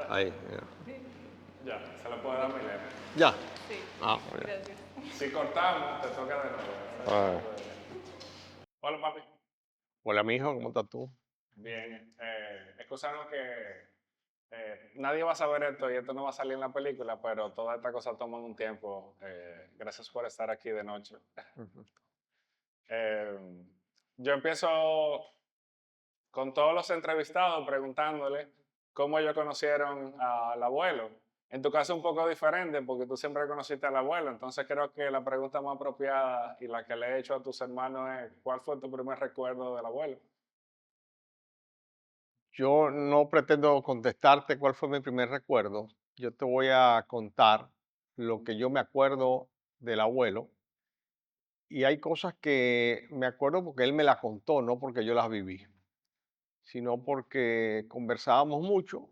Ahí. Ya, se lo puedo dar a Milena. Ya. Sí, Ah, muy bien. gracias. Si cortamos, te toca de nuevo. Ah, Hola, papi. hola, mijo, ¿cómo estás tú? Bien. Excusamos que nadie va a saber esto y esto no va a salir en la película, pero todas estas cosas toman un tiempo. Gracias por estar aquí de noche. Ujú. Eh, yo empiezo con todos los entrevistados preguntándole cómo ellos conocieron al abuelo. En tu caso un poco diferente porque tú siempre conociste al abuelo, entonces creo que la pregunta más apropiada y la que le he hecho a tus hermanos es ¿cuál fue tu primer recuerdo del abuelo? Yo no pretendo contestarte cuál fue mi primer recuerdo. Yo te voy a contar lo que yo me acuerdo del abuelo. Y hay cosas que me acuerdo porque él me las contó, no porque yo las viví, sino porque conversábamos mucho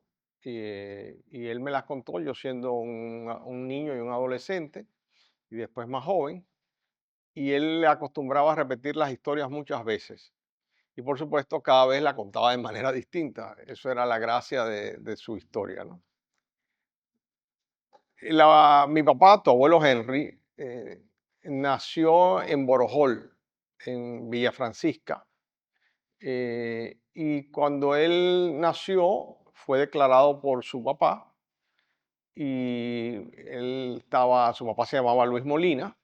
y él me las contó yo siendo un niño y un adolescente y después más joven. Y él le acostumbraba a repetir las historias muchas veces. Y por supuesto, cada vez la contaba de manera distinta. Eso era la gracia de su historia, ¿no? Mi papá, tu abuelo Henry, nació en Borojol, en Villa Francisca. Y cuando él nació, fue declarado por su papá. Y su papá se llamaba Luis Molina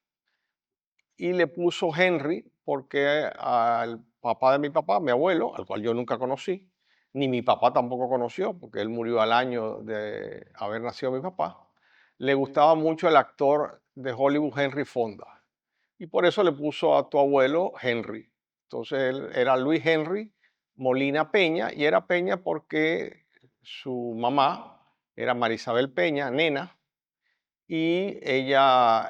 y le puso Henry porque al papá de mi papá, mi abuelo, al cual yo nunca conocí, ni mi papá tampoco conoció, porque él murió al año de haber nacido mi papá, le gustaba mucho el actor de Hollywood Henry Fonda. Y por eso le puso a tu abuelo Henry. Entonces él era Luis Henry Molina Peña, y era Peña porque su mamá era Marisabel Peña, nena, y ella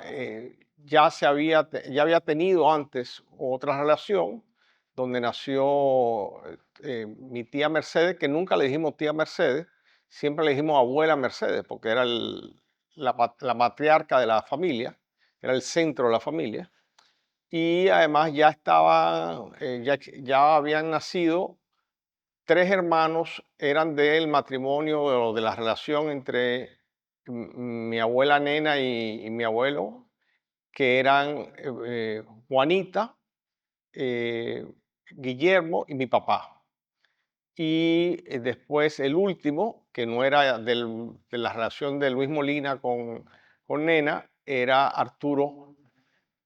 ya había tenido antes otra relación donde nació mi tía Mercedes, que nunca le dijimos tía Mercedes, siempre le dijimos abuela Mercedes, porque era la matriarca de la familia, era el centro de la familia. Y además ya habían nacido tres hermanos, eran del matrimonio o de la relación entre mi abuela nena y mi abuelo, que eran Juanita, eh, Guillermo y mi papá. Y después el último, que no era de la relación de Luis Molina con Nena, era Arturo,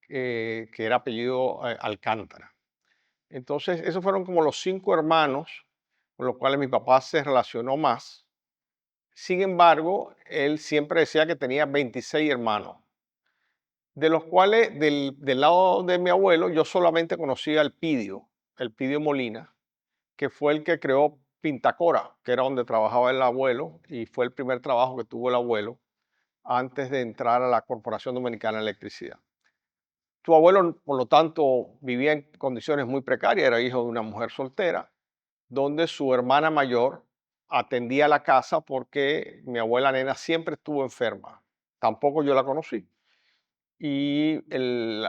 que era apellido Alcántara. Entonces, esos fueron como los cinco hermanos con los cuales mi papá se relacionó más. Sin embargo, él siempre decía que tenía 26 hermanos, de los cuales del lado de mi abuelo yo solamente conocía al el Pidio Molina, que fue el que creó Pintacora, que era donde trabajaba el abuelo y fue el primer trabajo que tuvo el abuelo antes de entrar a la Corporación Dominicana de Electricidad. Tu abuelo, por lo tanto, vivía en condiciones muy precarias, era hijo de una mujer soltera, donde su hermana mayor atendía la casa porque mi abuela nena siempre estuvo enferma. Tampoco yo la conocí. Y el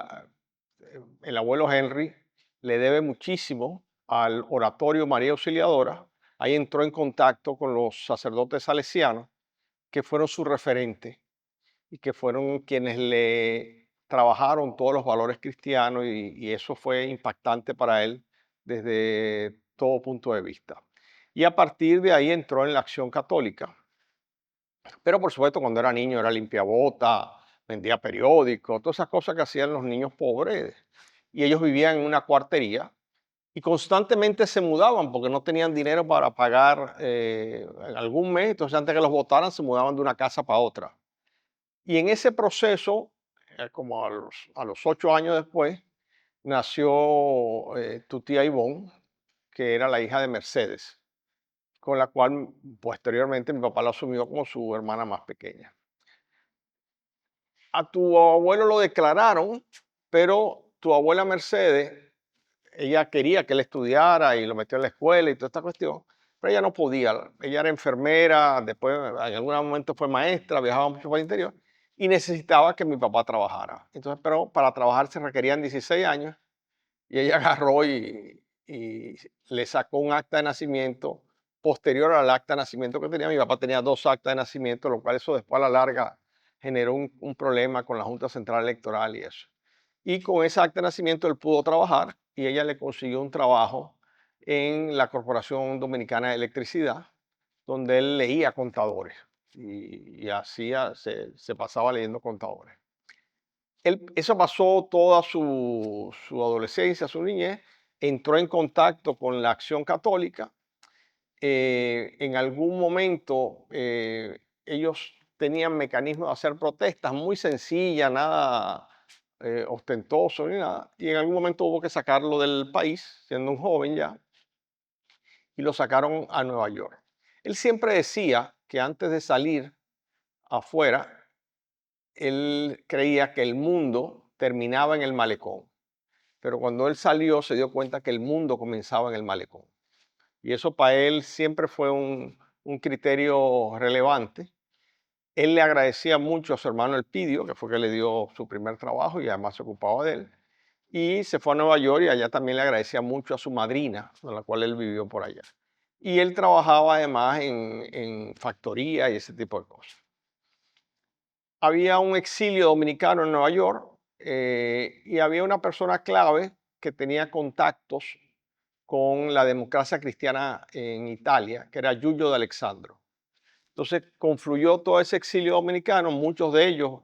abuelo Henry le debe muchísimo al Oratorio María Auxiliadora. Ahí entró en contacto con los sacerdotes salesianos, que fueron su referente y que fueron quienes le trabajaron todos los valores cristianos y eso fue impactante para él desde todo punto de vista. Y a partir de ahí entró en la Acción Católica. Pero por supuesto, cuando era niño era limpiabota, vendía periódicos, todas esas cosas que hacían los niños pobres. Y ellos vivían en una cuartería y constantemente se mudaban porque no tenían dinero para pagar algún mes. Entonces, antes que los votaran, se mudaban de una casa para otra. Y en ese proceso, como a los 8 años después, nació tu tía Ivonne, que era la hija de Mercedes, con la cual posteriormente mi papá la asumió como su hermana más pequeña. A tu abuelo lo declararon, pero tu abuela Mercedes, ella quería que él estudiara y lo metió en la escuela y toda esta cuestión, pero ella no podía. Ella era enfermera, después en algún momento fue maestra, viajaba mucho para el interior y necesitaba que mi papá trabajara. Entonces, pero para trabajar se requerían 16 años y ella agarró y le sacó un acta de nacimiento posterior al acta de nacimiento que tenía. Mi papá tenía 2 actas de nacimiento, lo cual eso después a la larga generó un problema con la Junta Central Electoral y eso. Y con esa acta de nacimiento él pudo trabajar y ella le consiguió un trabajo en la Corporación Dominicana de Electricidad, donde él leía contadores y hacía, se pasaba leyendo contadores. Eso pasó toda su adolescencia, su niñez, entró en contacto con la Acción Católica. En algún momento ellos tenían mecanismos de hacer protestas muy sencillas, nada ostentoso ni nada, y en algún momento hubo que sacarlo del país, siendo un joven ya, y lo sacaron a Nueva York. Él siempre decía que antes de salir afuera, él creía que el mundo terminaba en el malecón, pero cuando él salió se dio cuenta que el mundo comenzaba en el malecón. Y eso para él siempre fue un criterio relevante. Él le agradecía mucho a su hermano Elpidio, que fue que le dio su primer trabajo y además se ocupaba de él. Y se fue a Nueva York y allá también le agradecía mucho a su madrina, con la cual él vivió por allá. Y él trabajaba además en factoría y ese tipo de cosas. Había un exilio dominicano en Nueva York y había una persona clave que tenía contactos con la democracia cristiana en Italia, que era Giulio de Alessandro. Entonces confluyó todo ese exilio dominicano, muchos de ellos,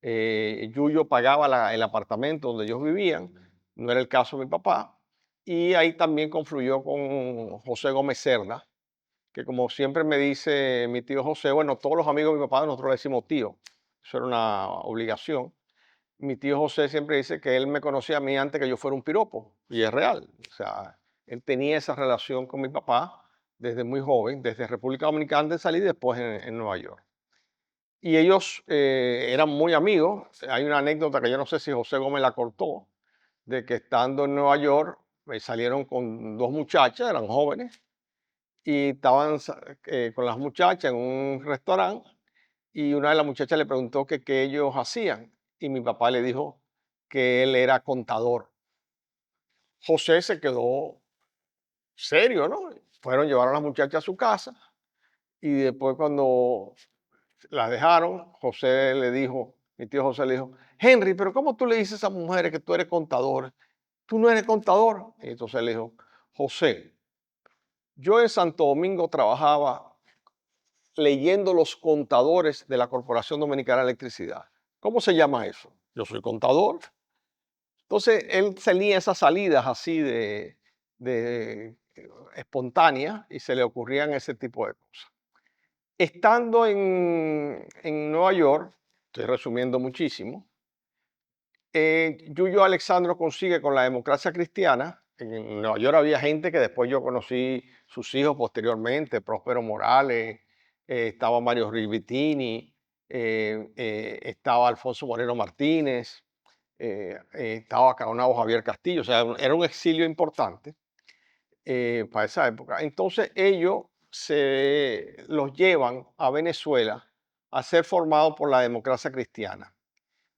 Giulio pagaba el apartamento donde ellos vivían, no era el caso de mi papá, y ahí también confluyó con José Gómez Cerda, que como siempre me dice mi tío José, bueno, todos los amigos de mi papá nosotros le decimos tío, eso era una obligación. Mi tío José siempre dice que él me conocía a mí antes que yo fuera un piropo, y es real. O sea, él tenía esa relación con mi papá desde muy joven, desde República Dominicana antes de salir y después en Nueva York. Y ellos eran muy amigos. Hay una anécdota que yo no sé si José Gómez la cortó, de que estando en Nueva York salieron con 2 muchachas, eran jóvenes, y estaban con las muchachas en un restaurante y una de las muchachas le preguntó que qué ellos hacían y mi papá le dijo que él era contador. José se quedó serio, ¿no? Fueron, llevaron a las muchachas a su casa y después cuando las dejaron, José le dijo, mi tío José le dijo, Henry, pero ¿cómo tú le dices a esas mujeres que tú eres contador? Tú no eres contador. Y entonces le dijo, José, yo en Santo Domingo trabajaba leyendo los contadores de la Corporación Dominicana de Electricidad. ¿Cómo se llama eso? Yo soy contador. Entonces él tenía esas salidas así de espontáneas y se le ocurrían ese tipo de cosas. Estando en Nueva York, estoy resumiendo muchísimo, Yuyo Alexandro consigue con la democracia cristiana. En Nueva York había gente que después yo conocí sus hijos posteriormente, Próspero Morales, estaba Mario Rivitini, estaba Alfonso Moreno Martínez, estaba Caronabo Javier Castillo, o sea, era un exilio importante para esa época. Entonces ellos se los llevan a Venezuela a ser formados por la democracia cristiana.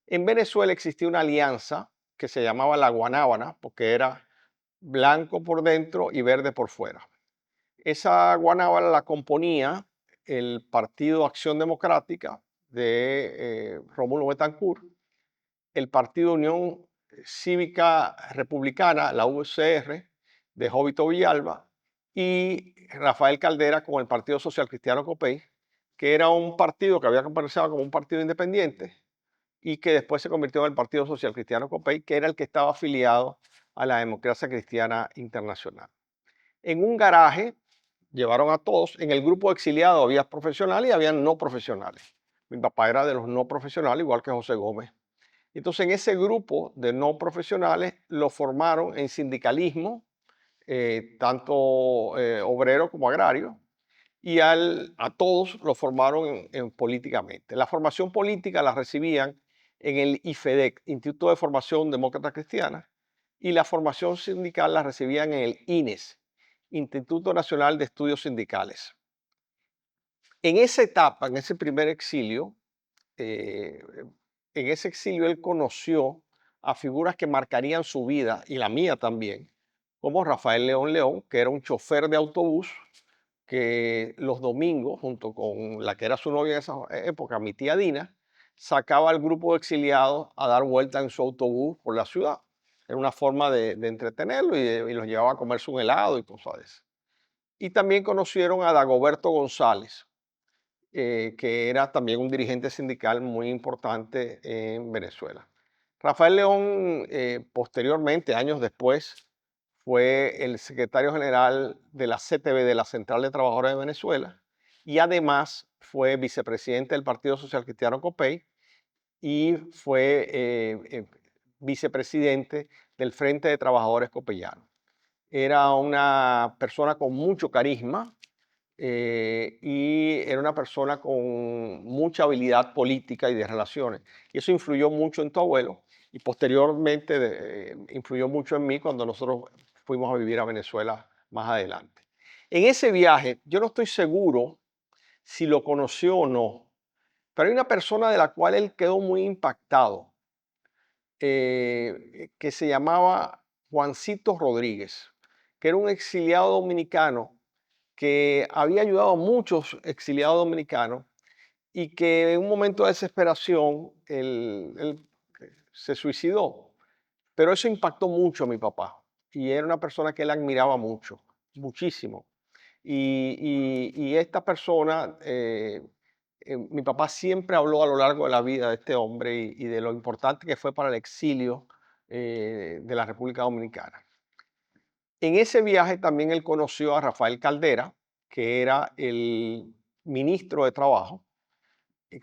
En Venezuela existía una alianza que se llamaba la Guanábana, porque era blanco por dentro y verde por fuera. Esa Guanábana la componía el Partido Acción Democrática de Rómulo Betancourt, el Partido Unión Cívica Republicana, la UCR, de Jovito Villalba, y Rafael Caldera con el Partido Social Cristiano Copey, que era un partido que había comenzado como un partido independiente y que después se convirtió en el Partido Social Cristiano Copey, que era el que estaba afiliado a la Democracia Cristiana Internacional. En un garaje llevaron a todos, en el grupo exiliado había profesionales y había no profesionales. Mi papá era de los no profesionales, igual que José Gómez. Entonces en ese grupo de no profesionales lo formaron en sindicalismo, tanto obrero como agrario, y a todos los formaron políticamente. La formación política la recibían en el IFEDEC, Instituto de Formación Demócrata Cristiana, y la formación sindical la recibían en el INES, Instituto Nacional de Estudios Sindicales. En esa etapa, en ese primer exilio, eh, en ese exilio él conoció a figuras que marcarían su vida y la mía también, como Rafael León León, que era un chofer de autobús que los domingos, junto con la que era su novia en esa época, mi tía Dina, sacaba al grupo de exiliados a dar vuelta en su autobús por la ciudad. Era una forma de entretenerlo y los llevaba a comerse un helado y cosas de eso. Y también conocieron a Dagoberto González, que era también un dirigente sindical muy importante en Venezuela. Rafael León, posteriormente, años después, fue el secretario general de la CTV, de la Central de Trabajadores de Venezuela, y además fue vicepresidente del Partido Social Cristiano COPEI y fue vicepresidente del Frente de Trabajadores Copeyano. Era una persona con mucho carisma, y era una persona con mucha habilidad política y de relaciones. Y eso influyó mucho en tu abuelo y posteriormente influyó mucho en mí cuando nosotros fuimos a vivir a Venezuela más adelante. En ese viaje, yo no estoy seguro si lo conoció o no, pero hay una persona de la cual él quedó muy impactado, que se llamaba Juancito Rodríguez, que era un exiliado dominicano que había ayudado a muchos exiliados dominicanos y que en un momento de desesperación él se suicidó. Pero eso impactó mucho a mi papá y era una persona que él admiraba mucho, muchísimo. Y esta persona, mi papá siempre habló a lo largo de la vida de este hombre y de lo importante que fue para el exilio de la República Dominicana. En ese viaje también él conoció a Rafael Caldera, que era el ministro de Trabajo,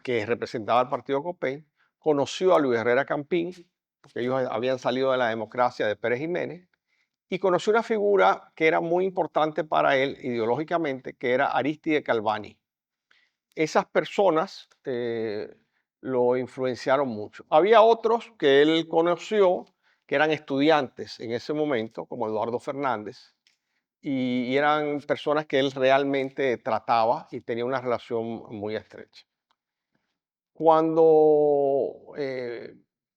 que representaba al partido COPEI, conoció a Luis Herrera Campín, porque ellos habían salido de la democracia de Pérez Jiménez, y conoció una figura que era muy importante para él ideológicamente, que era Aristide Calvani. Esas personas lo influenciaron mucho. Había otros que él conoció que eran estudiantes en ese momento, como Eduardo Fernández, y eran personas que él realmente trataba y tenía una relación muy estrecha. Cuando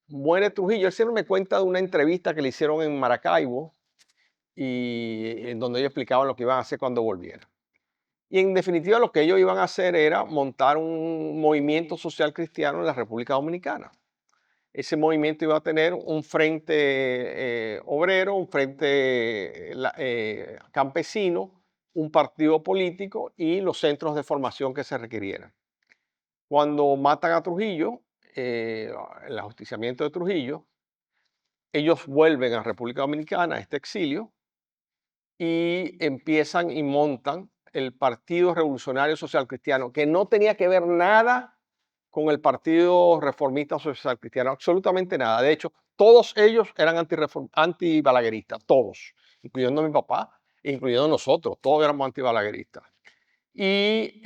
muere Trujillo, él siempre me cuenta de una entrevista que le hicieron en Maracaibo y en donde ellos explicaban lo que iban a hacer cuando volviera. Y en definitiva lo que ellos iban a hacer era montar un movimiento social cristiano en la República Dominicana. Ese movimiento iba a tener un frente obrero, un frente campesino, un partido político y los centros de formación que se requirieran. Cuando matan a Trujillo, el ajusticiamiento de Trujillo, ellos vuelven a República Dominicana, a este exilio, y empiezan y montan el Partido Revolucionario Social Cristiano, que no tenía que ver nada con el Partido Reformista Social Cristiano, absolutamente nada. De hecho, todos ellos eran antibalagueristas, todos, incluyendo a mi papá, incluyendo nosotros, todos éramos antibalagueristas. Y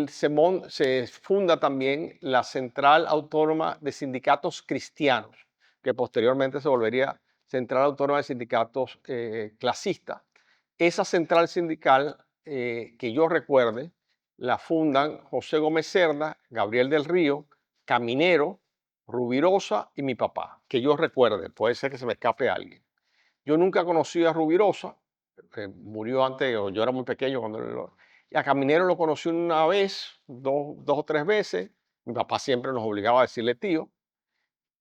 se funda también la Central Autónoma de Sindicatos Cristianos, que posteriormente se volvería Central Autónoma de Sindicatos Clasistas. Esa central sindical, que yo recuerde, la fundan José Gómez Cerda, Gabriel del Río, Caminero, Rubirosa y mi papá, que yo recuerde, puede ser que se me escape alguien. Yo nunca conocí a Rubirosa, murió antes, o yo era muy pequeño cuando y a Caminero lo conocí una vez, dos o tres veces. Mi papá siempre nos obligaba a decirle tío.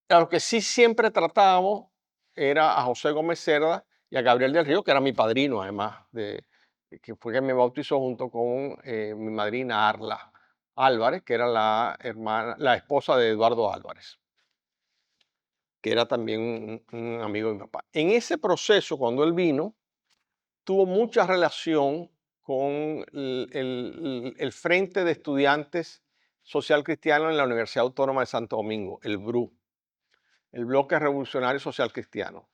A lo que sí siempre tratábamos era a José Gómez Cerda y a Gabriel del Río, que era mi padrino, además, que fue que me bautizó junto con mi madrina Arla Álvarez, que era la esposa de Eduardo Álvarez, que era también un amigo de mi papá. En ese proceso, cuando él vino, tuvo mucha relación con el Frente de Estudiantes Social Cristiano en la Universidad Autónoma de Santo Domingo, el BRU, el Bloque Revolucionario Social Cristiano.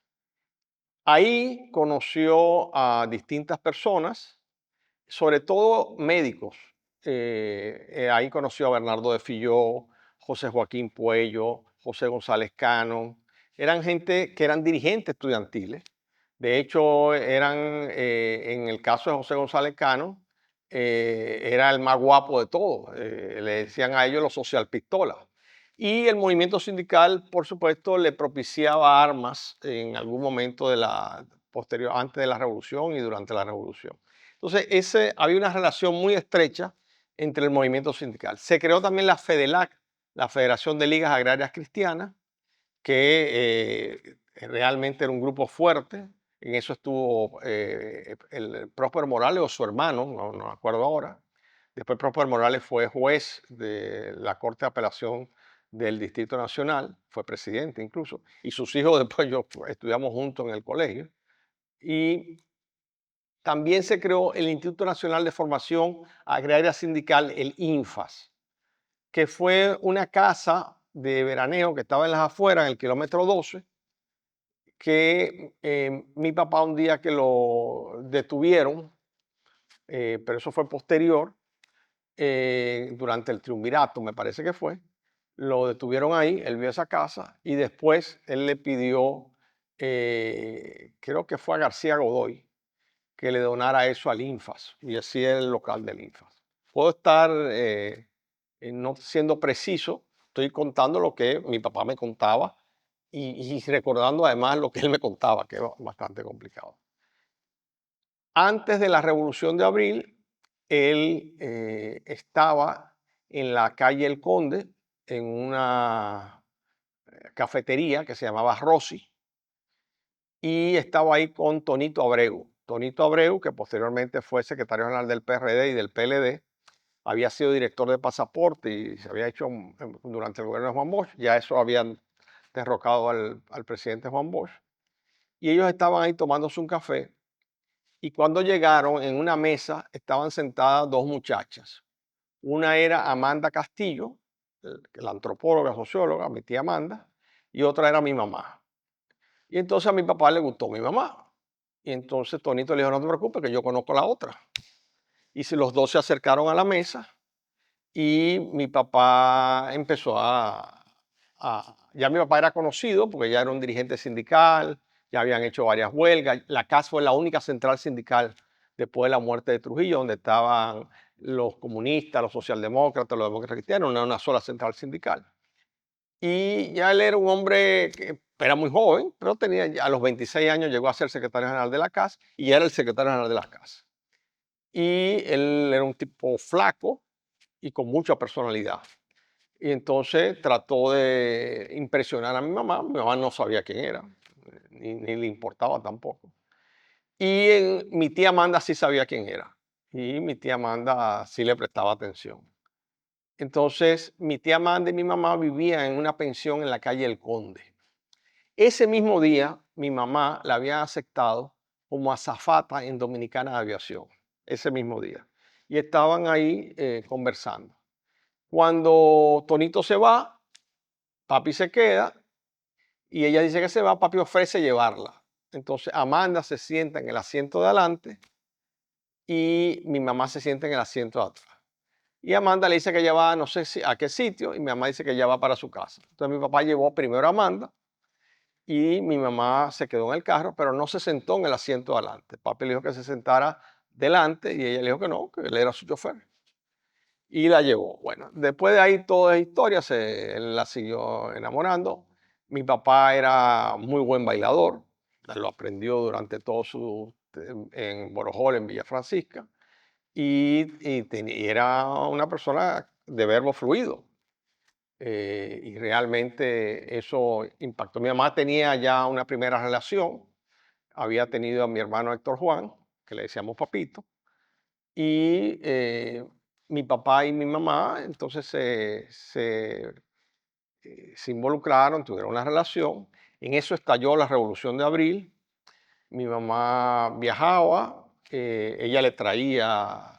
Ahí conoció a distintas personas, sobre todo médicos. Ahí conoció a Bernardo de Filló, José Joaquín Puello, José González Cano. Eran gente que eran dirigentes estudiantiles. De hecho, en el caso de José González Cano, era el más guapo de todos. Le decían a ellos los social pistolas. Y el movimiento sindical, por supuesto, le propiciaba armas en algún momento antes de la revolución y durante la revolución. Entonces, había una relación muy estrecha entre el movimiento sindical. Se creó también la FEDELAC, la Federación de Ligas Agrarias Cristianas, que realmente era un grupo fuerte. En eso estuvo el Próspero Morales o su hermano, no me acuerdo ahora. Después Próspero Morales fue juez de la Corte de Apelación del Distrito Nacional, fue presidente incluso, y sus hijos después yo estudiamos juntos en el colegio. Y también se creó el Instituto Nacional de Formación Agraria Sindical, el INFAS, que fue una casa de veraneo que estaba en las afueras, en el kilómetro 12, que mi papá un día que lo detuvieron, pero eso fue posterior, durante el triunvirato, me parece que fue, lo detuvieron ahí, él vio esa casa y después él le pidió, creo que fue a García Godoy, que le donara eso al INFAS y así es el local del INFAS. Puedo estar no siendo preciso, estoy contando lo que mi papá me contaba y recordando además lo que él me contaba, que es bastante complicado. Antes de la Revolución de Abril, él estaba en la calle El Conde, en una cafetería que se llamaba Rossi, y estaba ahí con Tonito Abreu. Tonito Abreu, que posteriormente fue secretario general del PRD y del PLD, había sido director de pasaporte y se había hecho durante el gobierno de Juan Bosch, ya eso habían derrocado al presidente Juan Bosch, y ellos estaban ahí tomándose un café, y cuando llegaron en una mesa estaban sentadas dos muchachas. Una era Amanda Castillo, la antropóloga, socióloga, mi tía Amanda, y otra era mi mamá. Y entonces a mi papá le gustó mi mamá. Y entonces Tonito le dijo, no te preocupes, que yo conozco a la otra. Y si los dos se acercaron a la mesa y mi papá empezó ya mi papá era conocido porque ya era un dirigente sindical, ya habían hecho varias huelgas. La CAS fue la única central sindical después de la muerte de Trujillo, donde estaban los comunistas, los socialdemócratas, los demócratas cristianos, no era una sola central sindical. Y ya él era un hombre que era muy joven, pero a los 26 años llegó a ser secretario general de la CAS y era el secretario general de la CAS. Y él era un tipo flaco y con mucha personalidad. Y entonces trató de impresionar a mi mamá no sabía quién era, ni le importaba tampoco. Y mi tía Amanda sí sabía quién era, y mi tía Amanda sí le prestaba atención. Entonces, mi tía Amanda y mi mamá vivían en una pensión en la calle El Conde. Ese mismo día, mi mamá la había aceptado como azafata en Dominicana de Aviación, ese mismo día. Y estaban ahí conversando. Cuando Tonito se va, papi se queda y ella dice que se va, papi ofrece llevarla. Entonces Amanda se sienta en el asiento de adelante y mi mamá se sienta en el asiento de atrás. Y Amanda le dice que ella va no sé a qué sitio y mi mamá dice que ella va para su casa. Entonces mi papá llevó primero a Amanda y mi mamá se quedó en el carro, pero no se sentó en el asiento de adelante. Papi le dijo que se sentara delante y ella le dijo que no, que él era su chofer. Y la llevó. Bueno, después de ahí toda historia, él la siguió enamorando. Mi papá era muy buen bailador, lo aprendió durante todo en Borojol, en Villa Francisca, y era una persona de verbo fluido. Y realmente eso impactó. Mi mamá tenía ya una primera relación, había tenido a mi hermano Héctor Juan, que le decíamos Papito, y mi papá y mi mamá entonces se involucraron, tuvieron una relación. En eso estalló la Revolución de Abril. Mi mamá viajaba, ella le traía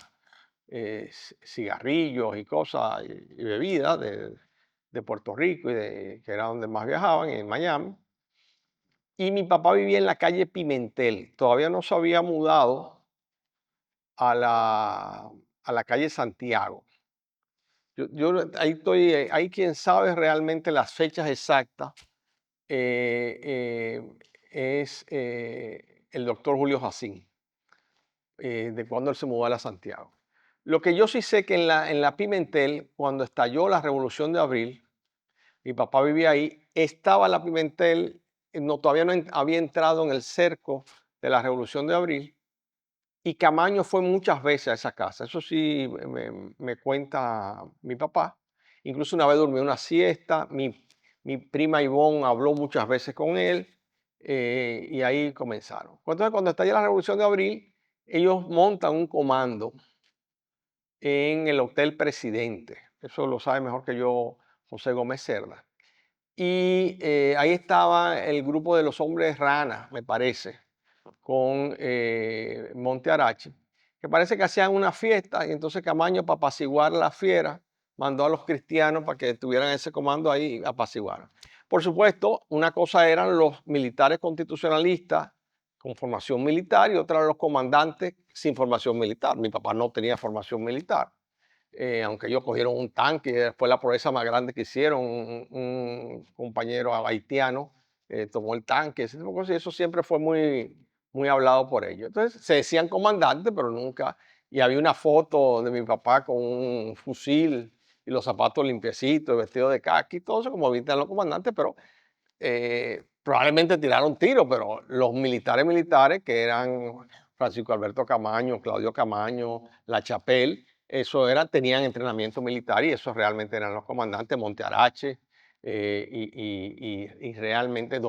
cigarrillos y cosas y bebidas de Puerto Rico, que era donde más viajaban, en Miami. Y mi papá vivía en la calle Pimentel, todavía no se había mudado a la calle Santiago. Ahí estoy, hay quien sabe realmente las fechas exactas, eh, es el doctor Julio Jacín, de cuando él se mudó a la Santiago. Lo que yo sí sé que en la Pimentel, cuando estalló la Revolución de Abril, mi papá vivía ahí, estaba la Pimentel, no, todavía no había entrado en el cerco de la Revolución de Abril, Y Camaño fue muchas veces a esa casa. Eso sí me cuenta mi papá. Incluso una vez durmió una siesta. Mi prima Ivonne habló muchas veces con él, y ahí comenzaron. Entonces, cuando estalla la Revolución de Abril, ellos montan un comando en el Hotel Presidente. Eso lo sabe mejor que yo José Gómez Cerda. Y ahí estaba el grupo de los hombres ranas, me parece, con Monte Arache, que parece que hacían una fiesta y entonces Camaño, para apaciguar la fiera, mandó a los cristianos para que tuvieran ese comando ahí y apaciguaran. Por supuesto, una cosa eran los militares constitucionalistas con formación militar y otra los comandantes sin formación militar. Mi papá no tenía formación militar, aunque ellos cogieron un tanque y después la proeza más grande que hicieron, un compañero haitiano tomó el tanque, ese tipo de cosas, y eso siempre fue muy hablado por ellos. Entonces se decían comandantes, pero nunca, y había una foto de mi papá con un fusil y los zapatos limpiecitos, vestido de caqui, todo eso como evitan los comandantes, pero probablemente tiraron tiros, pero los militares que eran Francisco Alberto Camaño, Claudio Camaño, La Chapelle, tenían entrenamiento militar y esos realmente eran los comandantes, Monte Arache, y realmente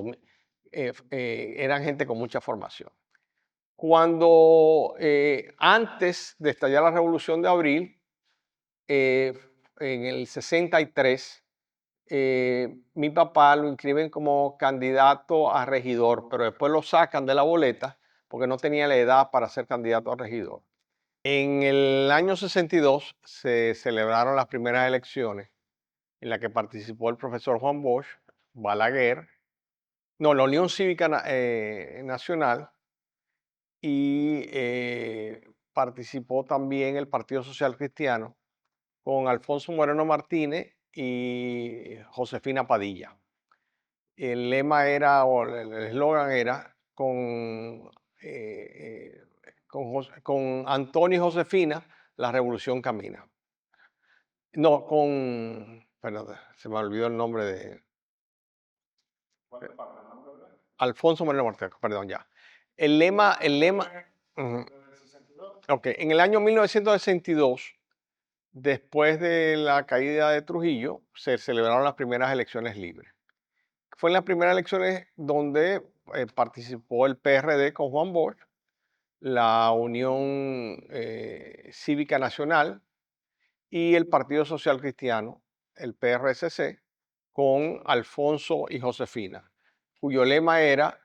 eran gente con mucha formación. Cuando antes de estallar la Revolución de Abril, eh, en el 63, mi papá lo inscriben como candidato a regidor, pero después lo sacan de la boleta porque no tenía la edad para ser candidato a regidor. En el año 62 se celebraron las primeras elecciones en las que participó el profesor Juan Bosch, Balaguer, no, la Unión Cívica Nacional, y participó también el Partido Social Cristiano con Alfonso Moreno Martínez y Josefina Padilla. El lema era, o el eslogan era, con Antonio y Josefina, la revolución camina. No, perdón, se me olvidó el nombre de Alfonso Moreno Martínez, perdón, ya. El lema, ujú, ok, en el año 1962, después de la caída de Trujillo, se celebraron las primeras elecciones libres. Fue en las primeras elecciones donde participó el PRD con Juan Bosch, la Unión Cívica Nacional y el Partido Social Cristiano, el PRCC, con Alfonso y Josefina, cuyo lema era,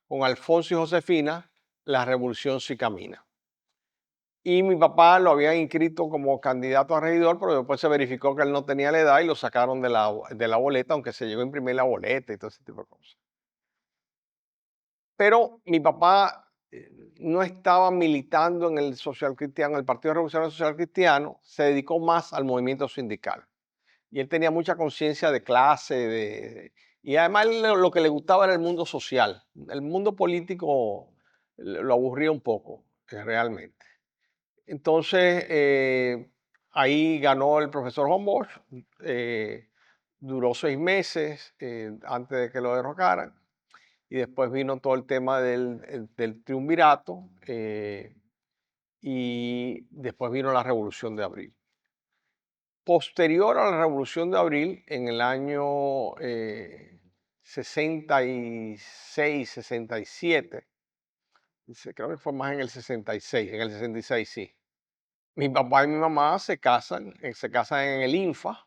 con Alfonso y Josefina, la revolución sí camina. Y mi papá lo habían inscrito como candidato a regidor, pero después se verificó que él no tenía la edad y lo sacaron de la boleta, aunque se llegó a imprimir la boleta y todo ese tipo de cosas. Pero mi papá no estaba militando en el social cristiano, el Partido Revolucionario Social Cristiano, se dedicó más al movimiento sindical. Y él tenía mucha conciencia de clase, y además lo que le gustaba era el mundo social. El mundo político lo aburría un poco, realmente. Entonces, ahí ganó el profesor Juan Bosch, duró 6 meses antes de que lo derrocaran, y después vino todo el tema del triunvirato, y después vino la Revolución de Abril. Posterior a la Revolución de Abril, en el año 66, 67, creo que fue más en el 66, en el 66 sí. Mi papá y mi mamá se casan en el INFA,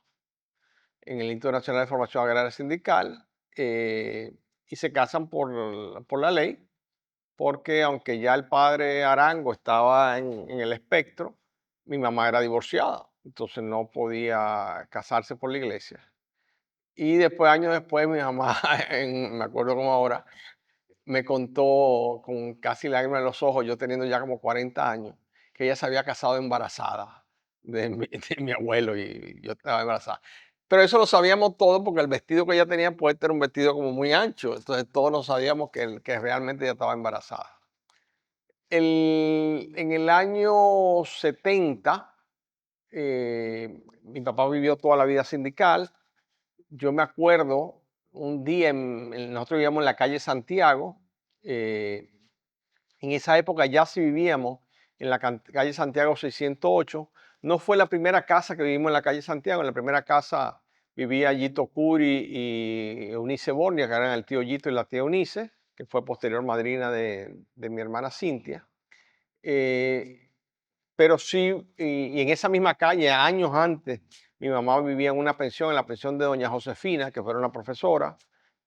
en el Instituto Nacional de Formación Agraria Sindical, y se casan por la ley, porque aunque ya el padre Arango estaba en el espectro, mi mamá era divorciada, entonces no podía casarse por la iglesia. Y después, años después, mi mamá, me acuerdo como ahora, me contó con casi lágrimas en los ojos, yo teniendo ya como 40 años, que ella se había casado embarazada de mi abuelo y yo estaba embarazada. Pero eso lo sabíamos todos porque el vestido que ella tenía puesto era un vestido como muy ancho, entonces todos lo sabíamos que realmente ella estaba embarazada. En el año 70, mi papá vivió toda la vida sindical. Yo me acuerdo un día, nosotros vivíamos en la calle Santiago, en esa época ya sí vivíamos en la calle Santiago 608. No fue la primera casa que vivimos en la calle Santiago. En la primera casa vivía Yito Curi y Eunice Bornia, que eran el tío Yito y la tía Eunice, que fue posterior madrina de mi hermana Cintia. Eh, pero sí, y en esa misma calle, años antes, mi mamá vivía en una pensión, en la pensión de doña Josefina, que fue una profesora,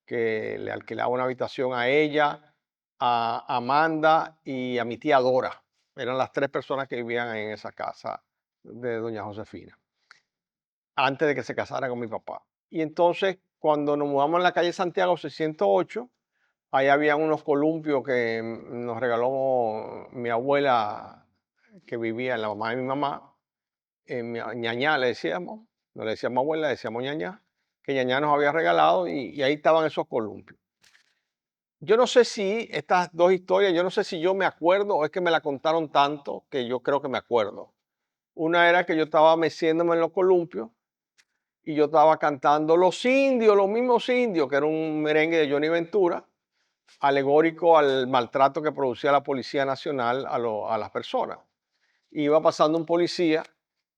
que le alquilaba una habitación a ella, a Amanda y a mi tía Dora. Eran las 3 personas que vivían en esa casa de doña Josefina, antes de que se casara con mi papá. Y entonces, cuando nos mudamos en la calle Santiago 608, ahí había unos columpios que nos regaló mi abuela, que vivía, la mamá de mi mamá, ñañá le decíamos, no le decíamos abuela, le decíamos ñañá, que ñañá nos había regalado y ahí estaban esos columpios. Yo no sé si estas dos historias, yo no sé si yo me acuerdo o es que me la contaron tanto que yo creo que me acuerdo. Una era que yo estaba meciéndome en los columpios y yo estaba cantando Los Indios, los mismos indios, que era un merengue de Johnny Ventura, alegórico al maltrato que producía la Policía Nacional a las personas. Iba pasando un policía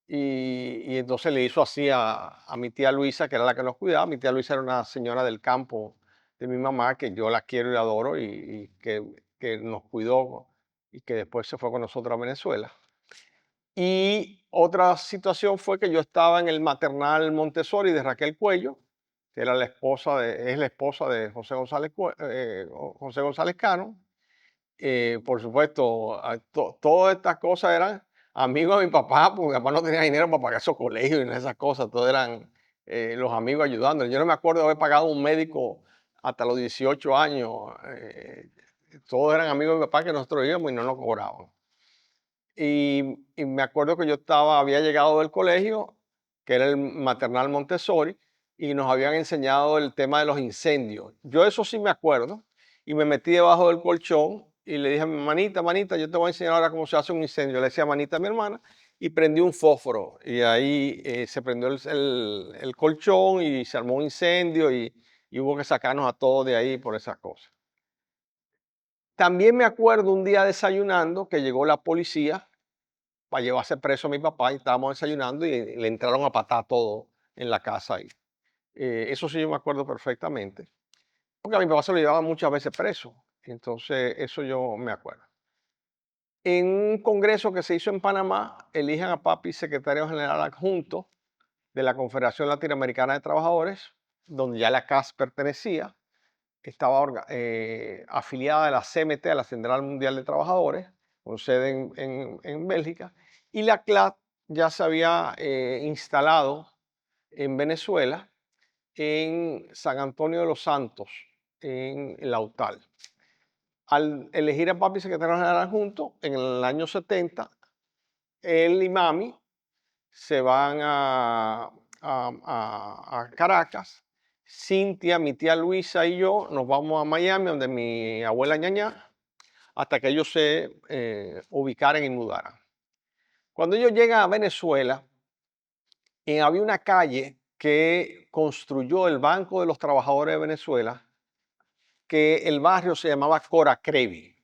y entonces le hizo así a mi tía Luisa, que era la que nos cuidaba. Mi tía Luisa era una señora del campo de mi mamá, que yo la quiero y la adoro y que nos cuidó y que después se fue con nosotros a Venezuela. Y otra situación fue que yo estaba en el maternal Montessori de Raquel Cuello, que era es la esposa de José González, José González Cano. Por supuesto, todas estas cosas eran amigos de mi papá, porque mi papá no tenía dinero para pagar esos colegios y esas cosas, todos eran los amigos ayudándole. Yo no me acuerdo de haber pagado un médico hasta los 18 años. Todos eran amigos de mi papá que nosotros íbamos y no nos cobraban. Y me acuerdo que había llegado del colegio, que era el maternal Montessori, y nos habían enseñado el tema de los incendios. Yo eso sí me acuerdo, y me metí debajo del colchón y le dije a mi manita, manita, yo te voy a enseñar ahora cómo se hace un incendio. Le decía manita a mi hermana y prendí un fósforo. Y ahí se prendió el colchón y se armó un incendio y hubo que sacarnos a todos de ahí por esas cosas. También me acuerdo un día desayunando que llegó la policía para llevarse preso a mi papá y estábamos desayunando y le entraron a patar todo en la casa ahí. Eso sí yo me acuerdo perfectamente, porque a mi papá se lo llevaban muchas veces preso, entonces eso yo me acuerdo. En un congreso que se hizo en Panamá, eligen a papi secretario general adjunto de la Confederación Latinoamericana de Trabajadores, donde ya la CAS pertenecía, estaba afiliada a la CMT, a la Central Mundial de Trabajadores, con sede en Bélgica, y la CLAT ya se había instalado en Venezuela, en San Antonio de los Santos, en Lautal. Al elegir a papi secretario general adjunto, en el año 70, él y mami se van a Caracas. Cintia, mi tía Luisa y yo nos vamos a Miami, donde mi abuela ñaña, hasta que ellos se ubicaran y mudaran. Cuando ellos llegan a Venezuela, había una calle que construyó el Banco de los Trabajadores de Venezuela, que el barrio se llamaba Coracrevi.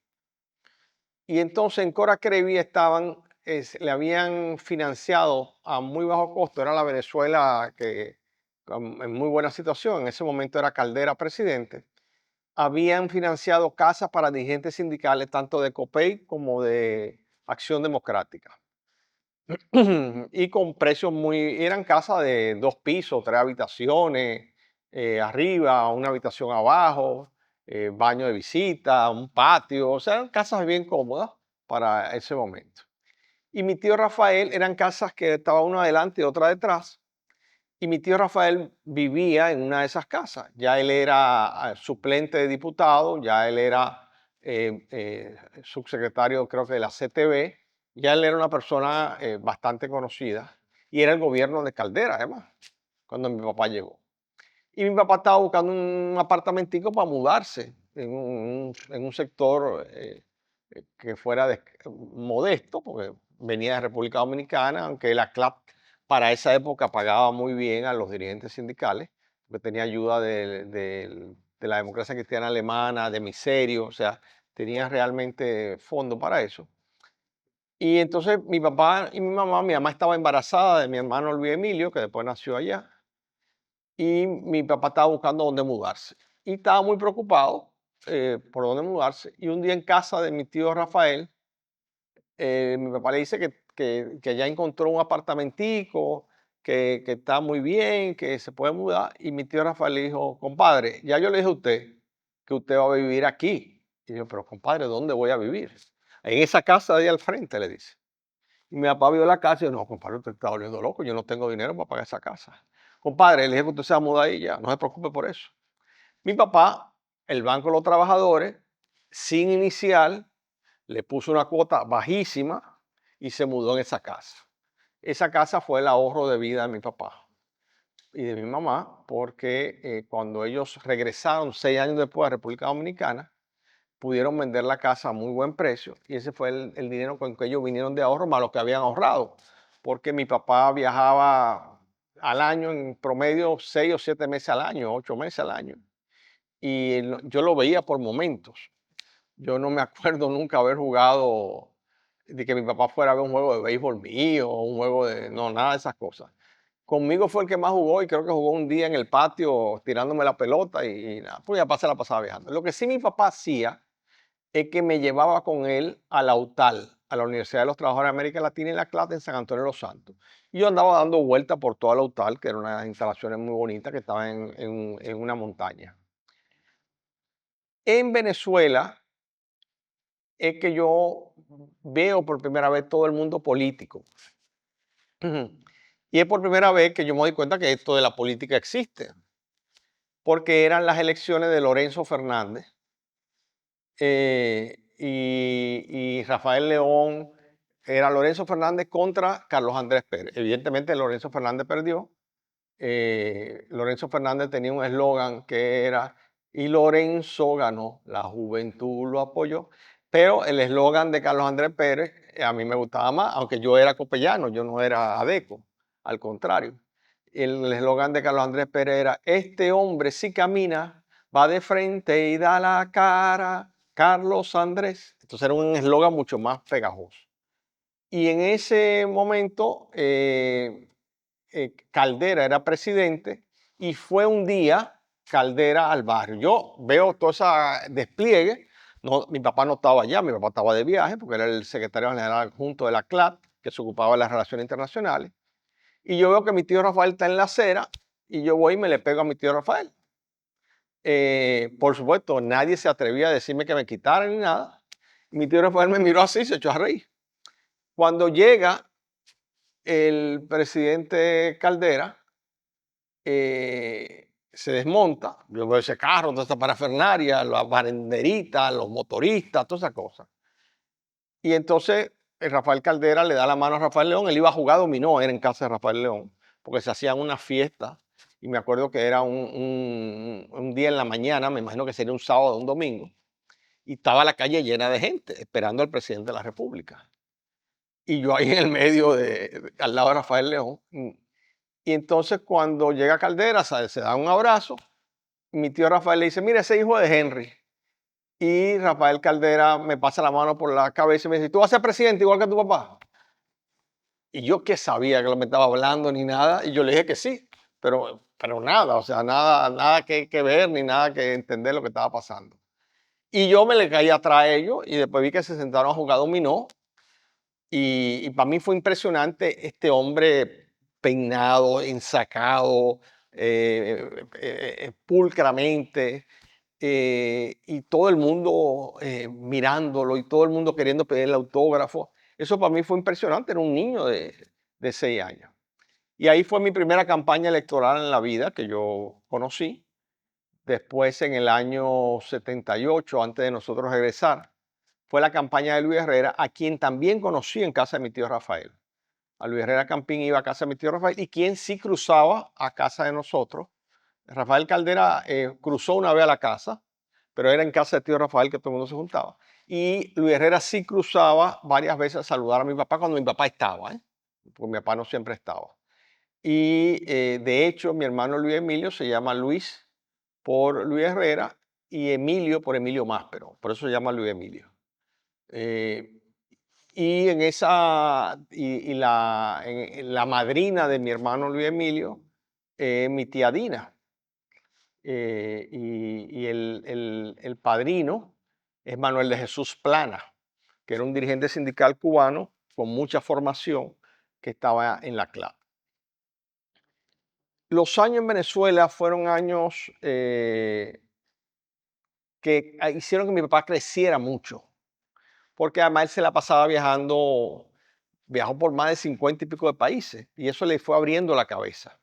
Y entonces en Coracrevi le habían financiado a muy bajo costo, era la Venezuela que en muy buena situación, en ese momento era Caldera presidente, habían financiado casas para dirigentes sindicales tanto de COPEI como de Acción Democrática. Y con precios eran casas de 2 pisos, 3 habitaciones, arriba, una habitación abajo, baño de visita, un patio, o sea, eran casas bien cómodas para ese momento. Y mi tío Rafael eran casas que estaba una adelante y otra detrás. Y mi tío Rafael vivía en una de esas casas. Ya él era suplente de diputado, ya él era subsecretario, creo que de la CTV, ya él era una persona bastante conocida. Y era el gobierno de Caldera, además, cuando mi papá llegó. Y mi papá estaba buscando un apartamentico para mudarse en un sector que fuera modesto, porque venía de República Dominicana, aunque la CLAP para esa época pagaba muy bien a los dirigentes sindicales, porque tenía ayuda de la democracia cristiana alemana, de Miserio, o sea, tenía realmente fondo para eso. Y entonces mi papá y mi mamá estaba embarazada de mi hermano Luis Emilio, que después nació allá, y mi papá estaba buscando dónde mudarse. Y estaba muy preocupado por dónde mudarse. Y un día en casa de mi tío Rafael, mi papá le dice que ya encontró un apartamentico, que está muy bien, que se puede mudar. Y mi tío Rafael le dijo, compadre, ya yo le dije a usted que usted va a vivir aquí. Y yo, pero compadre, ¿dónde voy a vivir? En esa casa de ahí al frente, le dice. Y mi papá vio la casa y dijo, no, compadre, usted está volviendo loco, yo no tengo dinero para pagar esa casa. Compadre, le dije que usted se va a mudar ahí ya, no se preocupe por eso. Mi papá, el Banco de los Trabajadores, sin inicial, le puso una cuota bajísima y se mudó en esa casa. Esa casa fue el ahorro de vida de mi papá y de mi mamá, porque cuando ellos regresaron 6 años después a República Dominicana, pudieron vender la casa a muy buen precio y ese fue el dinero con que ellos vinieron de ahorro más lo que habían ahorrado, porque mi papá viajaba al año en promedio 6 o 7 meses al año, 8 meses al año, y yo lo veía por momentos. Yo no me acuerdo nunca haber jugado, de que mi papá fuera a ver un juego de béisbol mío o un juego de, no, nada de esas cosas. Conmigo fue el que más jugó y creo que jugó un día en el patio tirándome la pelota y nada, pues ya se la pasaba viajando. Lo que sí mi papá hacía es que me llevaba con él a la UTAL, a la Universidad de los Trabajadores de América Latina en La Plata, en San Antonio de los Santos. Y yo andaba dando vueltas por toda la UTAL, que era una instalaciones muy bonitas que estaba en una montaña. En Venezuela es que yo veo por primera vez todo el mundo político. Y es por primera vez que yo me doy cuenta que esto de la política existe, porque eran las elecciones de Lorenzo Fernández y Rafael León. Era Lorenzo Fernández contra Carlos Andrés Pérez. Evidentemente Lorenzo Fernández perdió. Lorenzo Fernández tenía un eslogan que era, y Lorenzo ganó, la juventud lo apoyó, pero el eslogan de Carlos Andrés Pérez a mí me gustaba más, aunque yo era copellano, yo no era adeco, al contrario. El eslogan de Carlos Andrés Pérez era, este hombre si camina, va de frente y da la cara, Carlos Andrés. Entonces era un eslogan mucho más pegajoso. Y en ese momento Caldera era presidente y fue un día Caldera al barrio. Yo veo todo ese despliegue. No, mi papá no estaba allá, mi papá estaba de viaje porque era el secretario general adjunto de la CLAT, que se ocupaba de las relaciones internacionales. Y yo veo que mi tío Rafael está en la acera y yo voy y me le pego a mi tío Rafael. Por supuesto, nadie se atrevía a decirme que me quitaran ni nada. Y mi tío Rafael me miró así, se echó a reír. Cuando llega el presidente Caldera, se desmonta, yo veo ese carro, toda esa parafernaria, las banderitas, los motoristas, todas esas cosas. Y entonces Rafael Caldera le da la mano a Rafael León, él iba a jugar dominó, era en casa de Rafael León, porque se hacían una fiesta, y me acuerdo que era un día en la mañana, me imagino que sería un sábado o un domingo, y estaba la calle llena de gente esperando al presidente de la República. Y yo ahí en el medio, al lado de Rafael León. Y entonces cuando llega Caldera, se da un abrazo. Mi tío Rafael le dice, mira ese hijo de Henry. Y Rafael Caldera me pasa la mano por la cabeza y me dice, ¿tú vas a ser presidente igual que tu papá? Y yo que sabía que lo me estaba hablando ni nada. Y yo le dije que sí, pero nada, o sea, nada que ver ni nada que entender lo que estaba pasando. Y yo me le caí atrás a ellos y después vi que se sentaron a jugar dominó. Y para mí fue impresionante este hombre peinado, ensacado, pulcramente, y todo el mundo mirándolo y todo el mundo queriendo pedirle autógrafo. Eso para mí fue impresionante, era un niño de 6 años. Y ahí fue mi primera campaña electoral en la vida que yo conocí. Después, en el año 78, antes de nosotros regresar, fue la campaña de Luis Herrera, a quien también conocí en casa de mi tío Rafael. A Luis Herrera Campín iba a casa de mi tío Rafael y quien sí cruzaba a casa de nosotros. Rafael Caldera cruzó una vez a la casa, pero era en casa de tío Rafael que todo el mundo se juntaba. Y Luis Herrera sí cruzaba varias veces a saludar a mi papá cuando mi papá estaba, porque mi papá no siempre estaba. Y de hecho, mi hermano Luis Emilio se llama Luis por Luis Herrera y Emilio por Emilio Máspero. Por eso se llama Luis Emilio. Eh, Y en esa, y en la madrina de mi hermano Luis Emilio, mi tía Dina. Y el padrino es Manuel de Jesús Plana, que era un dirigente sindical cubano con mucha formación que estaba en la CLAP. Los años en Venezuela fueron años que hicieron que mi papá creciera mucho, porque además él se la pasaba viajando, viajó por más de 50 y pico de países, y eso le fue abriendo la cabeza.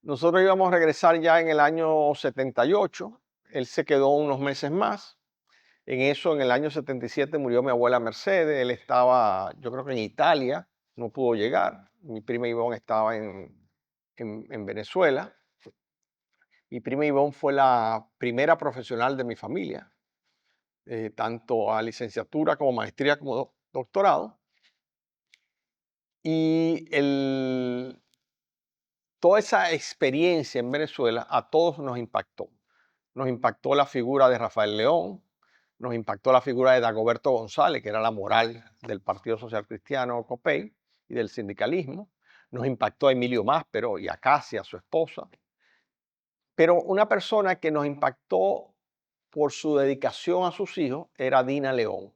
Nosotros íbamos a regresar ya en el año 78, él se quedó unos meses más. En eso, en el año 77 murió mi abuela Mercedes, él estaba, yo creo que en Italia, no pudo llegar. Mi prima Ivonne estaba en Venezuela. Mi prima Ivonne fue la primera profesional de mi familia, tanto a licenciatura como maestría como doctorado. Y toda esa experiencia en Venezuela a todos nos impactó. Nos impactó la figura de Rafael León, nos impactó la figura de Dagoberto González, que era la moral del Partido Social Cristiano COPEI y del sindicalismo. Nos impactó a Emilio Máspero y a Casia, su esposa. Pero una persona que nos impactó por su dedicación a sus hijos era Dina León,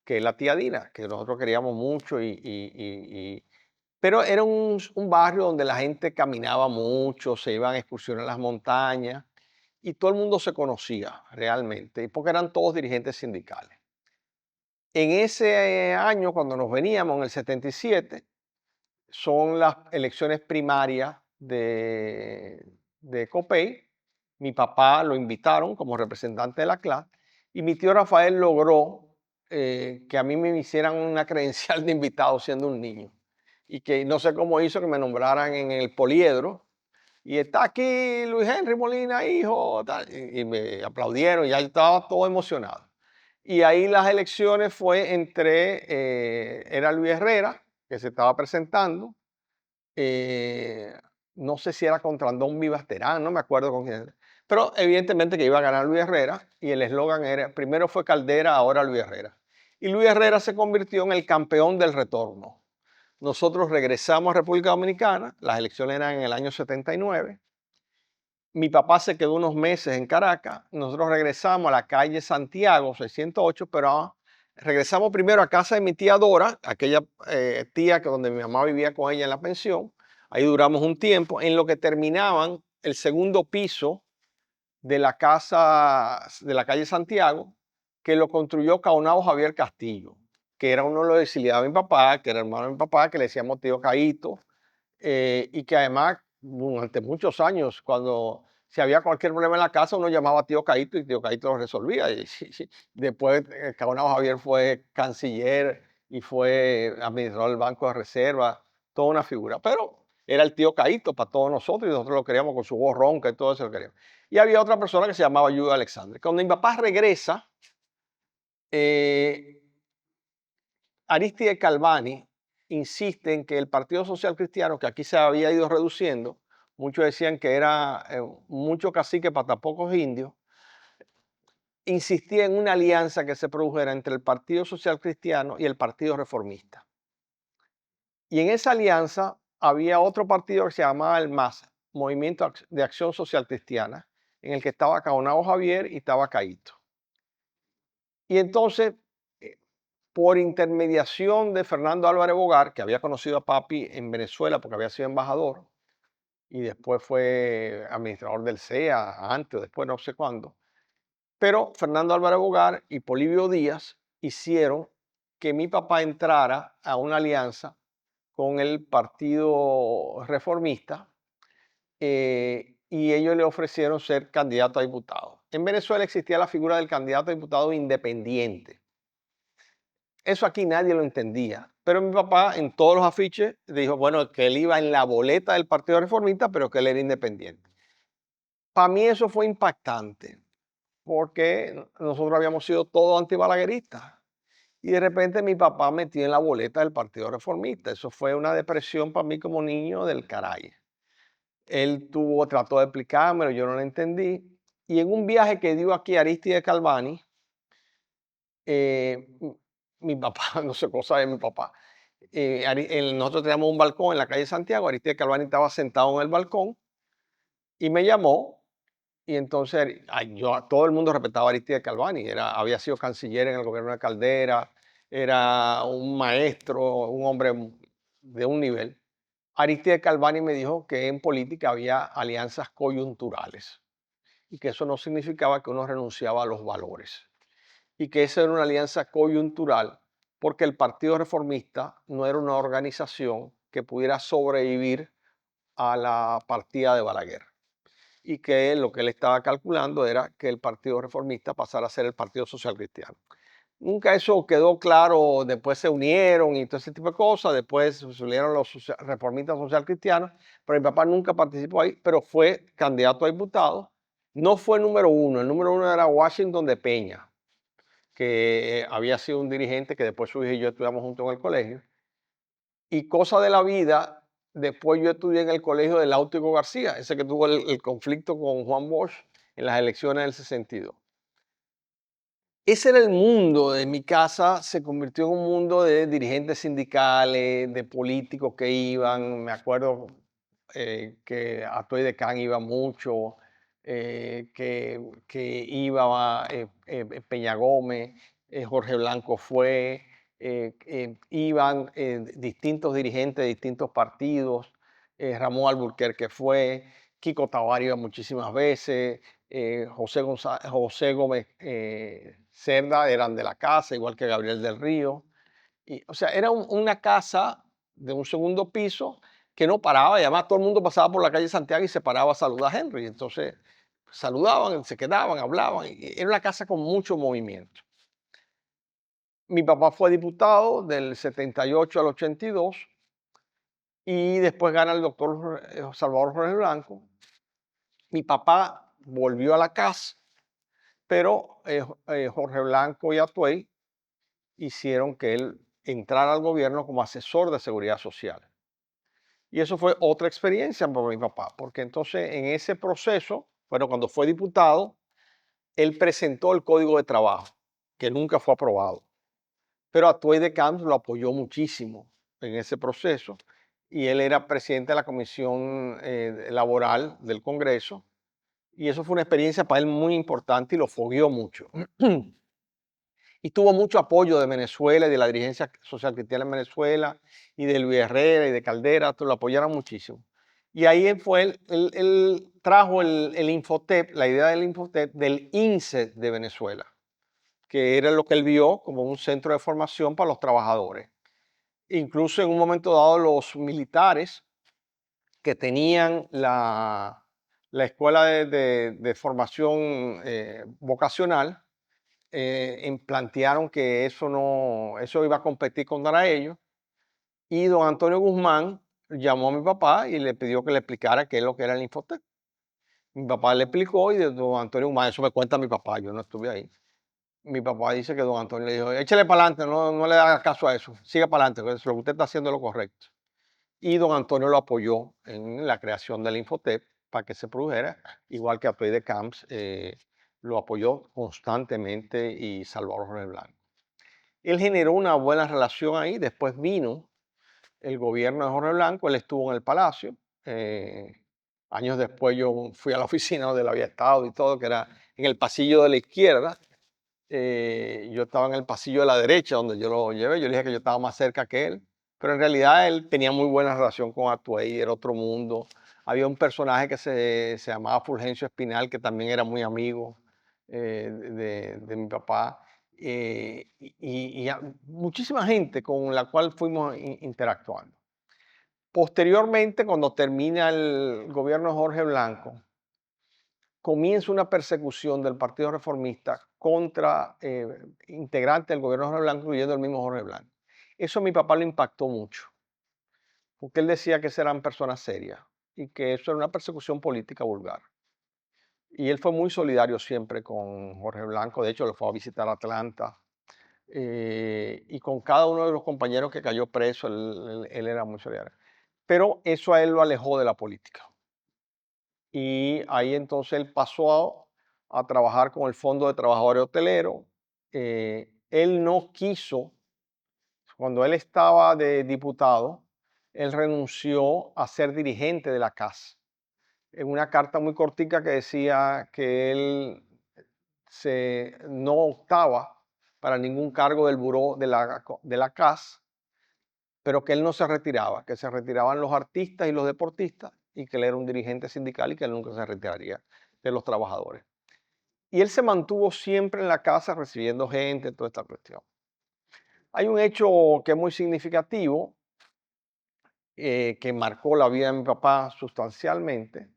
que es la tía Dina, que nosotros queríamos mucho pero era un barrio donde la gente caminaba mucho, se iban a excursiones a las montañas y todo el mundo se conocía realmente, porque eran todos dirigentes sindicales. En ese año, cuando nos veníamos, en el 77, son las elecciones primarias de COPEI. Mi papá lo invitaron como representante de la clase y mi tío Rafael logró que a mí me hicieran una credencial de invitado siendo un niño y que no sé cómo hizo que me nombraran en el poliedro y está aquí Luis Henry Molina, hijo, tal, y me aplaudieron y ya yo estaba todo emocionado. Y ahí las elecciones fue entre, era Luis Herrera, que se estaba presentando, eh, no sé si era contra Andón Vivas Terán, no me acuerdo con quién era. Pero evidentemente que iba a ganar Luis Herrera y el eslogan era, primero fue Caldera, ahora Luis Herrera. Y Luis Herrera se convirtió en el campeón del retorno. Nosotros regresamos a República Dominicana, las elecciones eran en el año 79. Mi papá se quedó unos meses en Caracas, nosotros regresamos a la calle Santiago 608, pero regresamos primero a casa de mi tía Dora, aquella tía que donde mi mamá vivía con ella en la pensión. Ahí duramos un tiempo, en lo que terminaban el segundo piso de la casa de la calle Santiago, que lo construyó Caonabo Javier Castillo, que era uno de los exiliados de mi papá, que era hermano de mi papá, que le decíamos tío Caíto, y que además durante muchos años, cuando si había cualquier problema en la casa, uno llamaba a tío Caíto y tío Caíto lo resolvía. Y, después, Caonabo Javier fue canciller y fue administrador del Banco de Reserva, toda una figura. Pero era el tío Caíto para todos nosotros y nosotros lo queríamos con su voz ronca y todo eso lo queríamos. Y había otra persona que se llamaba Yuda Alexandre. Cuando mi papá regresa, eh, Aristide Calvani insiste en que el Partido Social Cristiano, que aquí se había ido reduciendo, muchos decían que era mucho cacique para tan pocos indios, insistía en una alianza que se produjera entre el Partido Social Cristiano y el Partido Reformista. Y en esa alianza había otro partido que se llamaba el MAS, Movimiento de Acción Social Cristiana, en el que estaba Caonabo Javier y estaba Caíto. Y entonces por intermediación de Fernando Álvarez Bogar, que había conocido a papi en Venezuela porque había sido embajador y después fue administrador del CEA, antes o después, no sé cuándo. Pero Fernando Álvarez Bogar y Polibio Díaz hicieron que mi papá entrara a una alianza con el Partido Reformista y ellos le ofrecieron ser candidato a diputado. En Venezuela existía la figura del candidato a diputado independiente. Eso aquí nadie lo entendía. Pero mi papá en todos los afiches dijo, bueno, que él iba en la boleta del Partido Reformista, pero que él era independiente. Para mí eso fue impactante, porque nosotros habíamos sido todos antibalagueristas. Y de repente mi papá metió en la boleta del Partido Reformista. Eso fue una depresión para mí como niño del caray. Él trató de explicármelo, yo no lo entendí. Y en un viaje que dio aquí Aristide Calvani, mi papá, no sé cosa de mi papá. Nosotros teníamos un balcón en la calle Santiago, Aristide Calvani estaba sentado en el balcón y me llamó. Y entonces todo el mundo respetaba a Aristide Calvani, había sido canciller en el gobierno de Caldera, era un maestro, un hombre de un nivel. Aristide Calvani me dijo que en política había alianzas coyunturales y que eso no significaba que uno renunciaba a los valores y que esa era una alianza coyuntural porque el Partido Reformista no era una organización que pudiera sobrevivir a la partida de Balaguer y que lo que él estaba calculando era que el Partido Reformista pasara a ser el Partido Social Cristiano. Nunca eso quedó claro, después se unieron y todo ese tipo de cosas, después se unieron los reformistas social cristianos, pero mi papá nunca participó ahí, pero fue candidato a diputado. No fue el número uno, el número uno era Washington de Peña, que había sido un dirigente que después su hija y yo estudiamos juntos en el colegio. Y cosa de la vida, después yo estudié en el colegio de Láutico García, ese que tuvo el conflicto con Juan Bosch en las elecciones del 62. Ese era el mundo de mi casa, se convirtió en un mundo de dirigentes sindicales, de políticos que iban, me acuerdo que Atoy de Can iba mucho, que iba Peña Gómez, Jorge Blanco fue, iban distintos dirigentes de distintos partidos, Ramón Alburquerque fue, Kiko Tabar iba muchísimas veces, José Gómez Cerda eran de la casa, igual que Gabriel del Río. Y, o sea, era una casa de un segundo piso que no paraba, y además todo el mundo pasaba por la calle Santiago y se paraba a saludar a Henry. Entonces saludaban, se quedaban, hablaban. Y era una casa con mucho movimiento. Mi papá fue diputado del 78 al 82 y después gana el doctor Salvador Jorge Blanco. Mi papá volvió a la casa, pero Jorge Blanco y Atuey hicieron que él entrara al gobierno como asesor de seguridad social. Y eso fue otra experiencia para mi papá, porque entonces en ese proceso, bueno, cuando fue diputado, él presentó el Código de Trabajo, que nunca fue aprobado. Pero Atuey de Camps lo apoyó muchísimo en ese proceso y él era presidente de la Comisión Laboral del Congreso y eso fue una experiencia para él muy importante y lo fogueó mucho. Y tuvo mucho apoyo de Venezuela y de la dirigencia social cristiana en Venezuela y de Luis Herrera y de Caldera, lo apoyaron muchísimo. Y ahí él trajo el Infotep, la idea del Infotep, del INSE de Venezuela, que era lo que él vio como un centro de formación para los trabajadores. Incluso en un momento dado los militares que tenían la escuela de formación vocacional, plantearon que eso iba a competir contra ellos. Y don Antonio Guzmán llamó a mi papá y le pidió que le explicara qué es lo que era el Infotec. Mi papá le explicó y don Antonio Guzmán, eso me cuenta mi papá, yo no estuve ahí. Mi papá dice que don Antonio le dijo, échale para adelante, no le haga caso a eso, siga para adelante, que lo que usted está haciendo es lo correcto. Y don Antonio lo apoyó en la creación del Infotep para que se produjera, igual que Atoy de Camps lo apoyó constantemente y Salvador Jorge Blanco. Él generó una buena relación ahí, después vino el gobierno de Jorge Blanco, él estuvo en el Palacio, años después yo fui a la oficina donde él había estado y todo, que era en el pasillo de la izquierda, yo estaba en el pasillo de la derecha donde yo lo llevé, yo le dije que yo estaba más cerca que él, pero en realidad él tenía muy buena relación con Atuey, era otro mundo. Había un personaje que se llamaba Fulgencio Espinal, que también era muy amigo de mi papá, y muchísima gente con la cual fuimos interactuando. Posteriormente, cuando termina el gobierno de Jorge Blanco, comienza una persecución del Partido Reformista contra integrantes del gobierno de Jorge Blanco, incluyendo el mismo Jorge Blanco. Eso a mi papá le impactó mucho, porque él decía que eran personas serias y que eso era una persecución política vulgar. Y él fue muy solidario siempre con Jorge Blanco, de hecho lo fue a visitar a Atlanta, y con cada uno de los compañeros que cayó preso, él era muy solidario. Pero eso a él lo alejó de la política. Y ahí entonces él pasó a trabajar con el Fondo de Trabajadores Hoteleros. Él no quiso Cuando él estaba de diputado, él renunció a ser dirigente de la CAS. En una carta muy cortica que decía que él no optaba para ningún cargo del buró de la CAS, pero que él no se retiraba, que se retiraban los artistas y los deportistas y que él era un dirigente sindical y que él nunca se retiraría de los trabajadores. Y él se mantuvo siempre en la casa recibiendo gente, toda esta cuestión. Hay un hecho que es muy significativo, que marcó la vida de mi papá sustancialmente,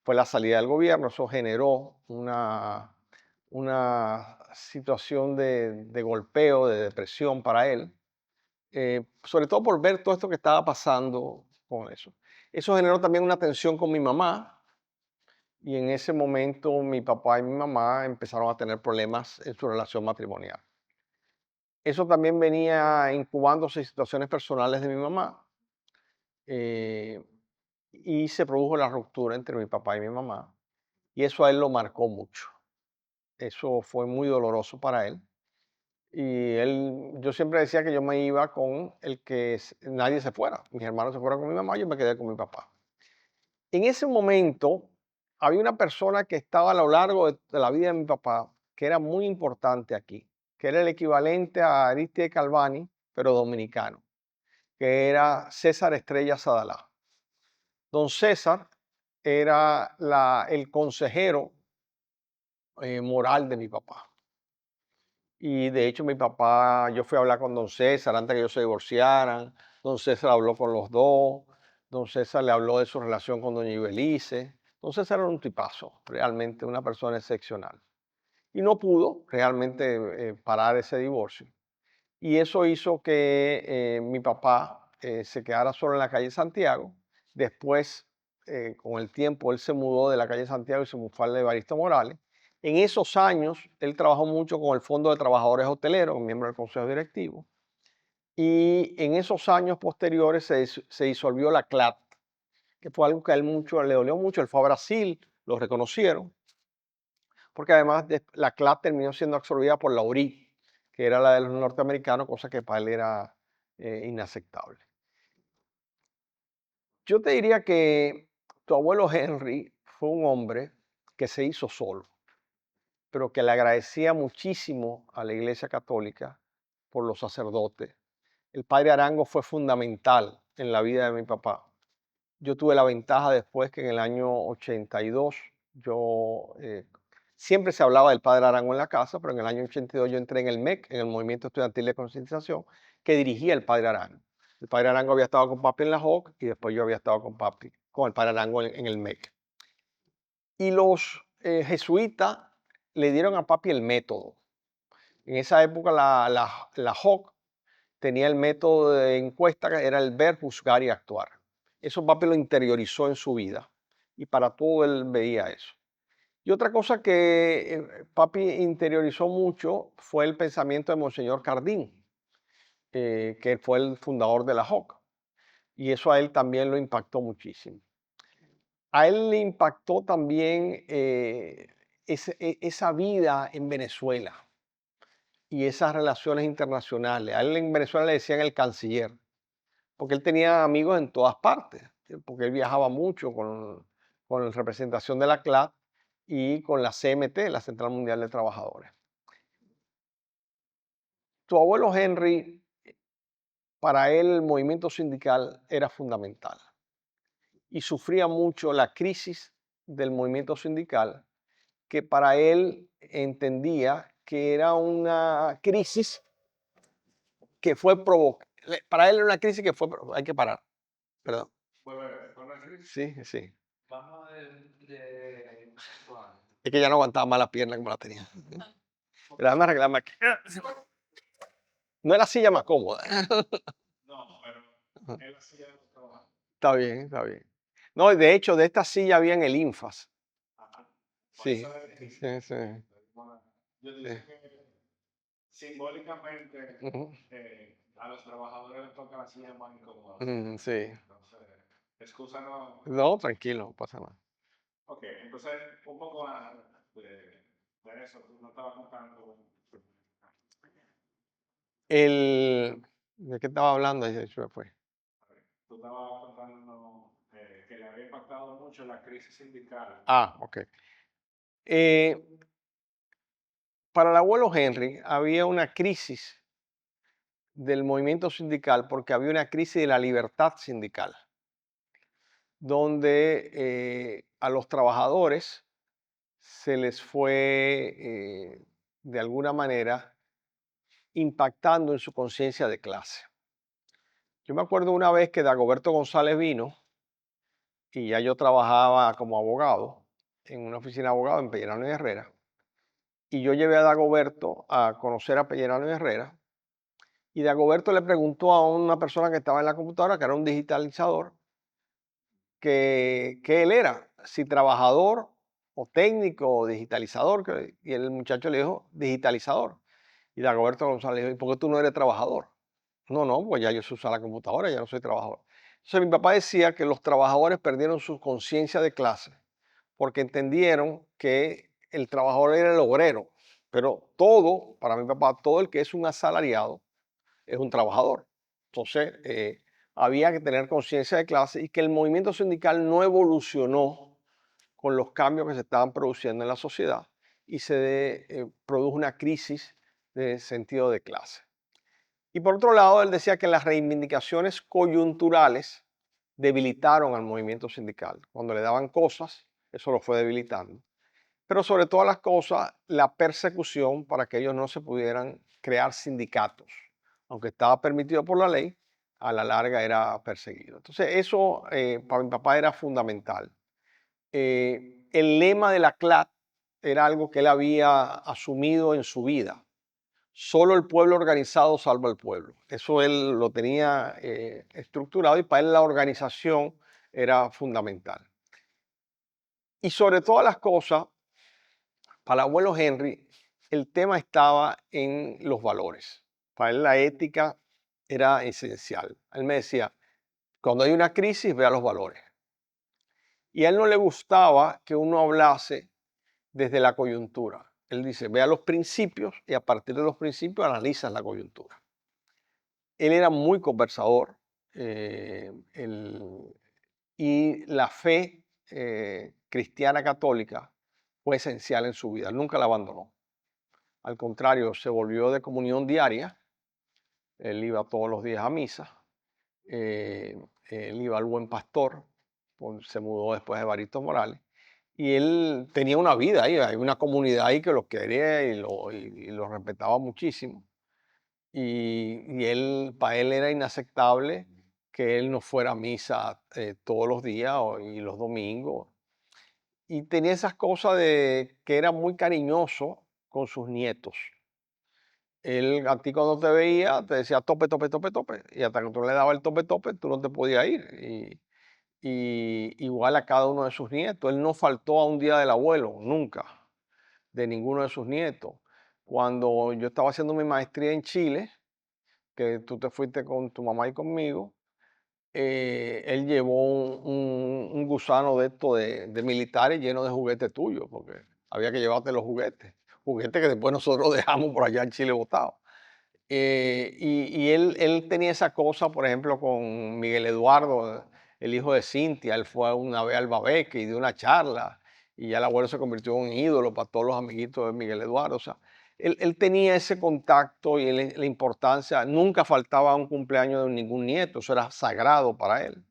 fue la salida del gobierno. Eso generó una situación de golpeo, de depresión para él, sobre todo por ver todo esto que estaba pasando con eso. Eso generó también una tensión con mi mamá y en ese momento mi papá y mi mamá empezaron a tener problemas en su relación matrimonial. Eso también venía incubándose situaciones personales de mi mamá, eh, y se produjo la ruptura entre mi papá y mi mamá y eso a él lo marcó mucho. Eso fue muy doloroso para él. Y yo siempre decía que yo me iba con el que nadie se fuera. Mis hermanos se fueron con mi mamá, yo me quedé con mi papá. En ese momento había una persona que estaba a lo largo de la vida de mi papá, que era muy importante aquí, que era el equivalente a Aristide Calvani, pero dominicano, que era César Estrella Sadalá. Don César era el consejero moral de mi papá. Y de hecho mi papá, yo fui a hablar con don César antes que ellos se divorciaran. Don César habló con los dos. Don César le habló de su relación con doña Ibelice. Don César era un tipazo, realmente una persona excepcional. Y no pudo realmente parar ese divorcio. Y eso hizo que mi papá se quedara solo en la calle Santiago. Después, con el tiempo, él se mudó de la calle Santiago y se mudó al de Evaristo Morales. En esos años, él trabajó mucho con el Fondo de Trabajadores Hoteleros, miembro del Consejo Directivo. Y en esos años posteriores se disolvió la CLAT, que fue algo que a él le dolió mucho. Él fue a Brasil, lo reconocieron, porque además la CLAT terminó siendo absorbida por la URI, que era la de los norteamericanos, cosa que para él era inaceptable. Yo te diría que tu abuelo Henry fue un hombre que se hizo solo, pero que le agradecía muchísimo a la Iglesia Católica por los sacerdotes. El padre Arango fue fundamental en la vida de mi papá. Yo tuve la ventaja después que en el año 82 siempre se hablaba del padre Arango en la casa, pero en el año 82 yo entré en el MEC, en el Movimiento Estudiantil de Concientización, que dirigía el padre Arango. El padre Arango había estado con papi en la JOC y después yo había estado con el padre Arango en el MEC. Y los jesuitas le dieron a papi el método. En esa época la JOC tenía el método de encuesta que era el ver, juzgar y actuar. Eso papi lo interiorizó en su vida y para todo él veía eso. Y otra cosa que papi interiorizó mucho fue el pensamiento de Monseñor Cardín, que fue el fundador de la JOC. Y eso a él también lo impactó muchísimo. A él le impactó también esa vida en Venezuela y esas relaciones internacionales. A él en Venezuela le decían el canciller, porque él tenía amigos en todas partes, porque él viajaba mucho con representación de la CLAT y con la CMT, la Central Mundial de Trabajadores. Tu abuelo Henry, para él el movimiento sindical era fundamental y sufría mucho la crisis del movimiento sindical, que para él entendía que era una crisis que fue provocada. Para él era una crisis que fue... Hay que parar, perdón. Sí, sí. Es que ya no aguantaba más la pierna como la tenía. Pero déjame arreglarme aquí. No es la silla más cómoda. No, pero es la silla de trabajo. Está bien, está bien. No, de hecho, de esta silla había en el INFAS. Ajá. Sí, sí, sí. Yo diría que simbólicamente Ujú, a los trabajadores les toca la silla más incómoda. sí. Entonces, excusa no. No, tranquilo, no pasa nada. Ok, entonces un poco más de eso, tú no estabas contando. El, ¿De qué estaba hablando? Ahí se me fue. Tú estabas contando que le había impactado mucho la crisis sindical. Ah, ok. Eh, para el abuelo Henry había una crisis del movimiento sindical porque había una crisis de la libertad sindical, donde a los trabajadores se les fue de alguna manera impactando en su conciencia de clase. Yo me acuerdo una vez que Dagoberto González vino y ya yo trabajaba como abogado en una oficina de abogado en Pellerano y Herrera. Y yo llevé a Dagoberto a conocer a Pellerano y Herrera. Y Dagoberto le preguntó a una persona que estaba en la computadora, que era un digitalizador, que él era, si trabajador o técnico o digitalizador. Y el muchacho le dijo, digitalizador. Y Dagoberto González le dijo, ¿y por qué tú no eres trabajador? No, no, pues ya yo sé usar la computadora, ya no soy trabajador. Entonces mi papá decía que los trabajadores perdieron su conciencia de clase porque entendieron que el trabajador era el obrero, pero todo, para mi papá, todo el que es un asalariado es un trabajador. Entonces, había que tener conciencia de clase y que el movimiento sindical no evolucionó con los cambios que se estaban produciendo en la sociedad y produjo una crisis de sentido de clase. Y por otro lado, él decía que las reivindicaciones coyunturales debilitaron al movimiento sindical. Cuando le daban cosas, eso lo fue debilitando. Pero sobre todas las cosas, la persecución para que ellos no se pudieran crear sindicatos. Aunque estaba permitido por la ley, a la larga era perseguido. Entonces, eso para mi papá era fundamental. El lema de la CLAT era algo que él había asumido en su vida. Solo el pueblo organizado salva al pueblo. Eso él lo tenía estructurado y para él la organización era fundamental. Y sobre todas las cosas, para el abuelo Henry, el tema estaba en los valores. Para él la ética era esencial. Él me decía, cuando hay una crisis, vea los valores. Y a él no le gustaba que uno hablase desde la coyuntura. Él dice, vea los principios y a partir de los principios analizas la coyuntura. Él era muy conversador y la fe cristiana católica fue esencial en su vida. Nunca la abandonó. Al contrario, se volvió de comunión diaria. Él iba todos los días a misa. eh, Él iba al Buen Pastor. Se mudó después de Evaristo Morales. Y él tenía una vida ahí, hay una comunidad ahí que lo quería y lo respetaba muchísimo. Y él, para él era inaceptable que él no fuera a misa todos los días y los domingos. Y tenía esas cosas de que era muy cariñoso con sus nietos. Él a ti cuando te veía te decía tope, tope, tope, tope. Y hasta que tú le dabas el tope, tope, tú no te podías ir. Y igual a cada uno de sus nietos. Él no faltó a un día del abuelo, nunca, de ninguno de sus nietos. Cuando yo estaba haciendo mi maestría en Chile, que tú te fuiste con tu mamá y conmigo, él llevó un gusano de esto de militares lleno de juguetes tuyos, porque había que llevarte los juguetes. Juguetes que después nosotros dejamos por allá en Chile botados. Y él tenía esa cosa, por ejemplo, con Miguel Eduardo, el hijo de Cintia. Él fue una vez al Babeque y dio una charla, y ya el abuelo se convirtió en un ídolo para todos los amiguitos de Miguel Eduardo. O sea, él tenía ese contacto y la importancia. Nunca faltaba un cumpleaños de ningún nieto, eso era sagrado para él.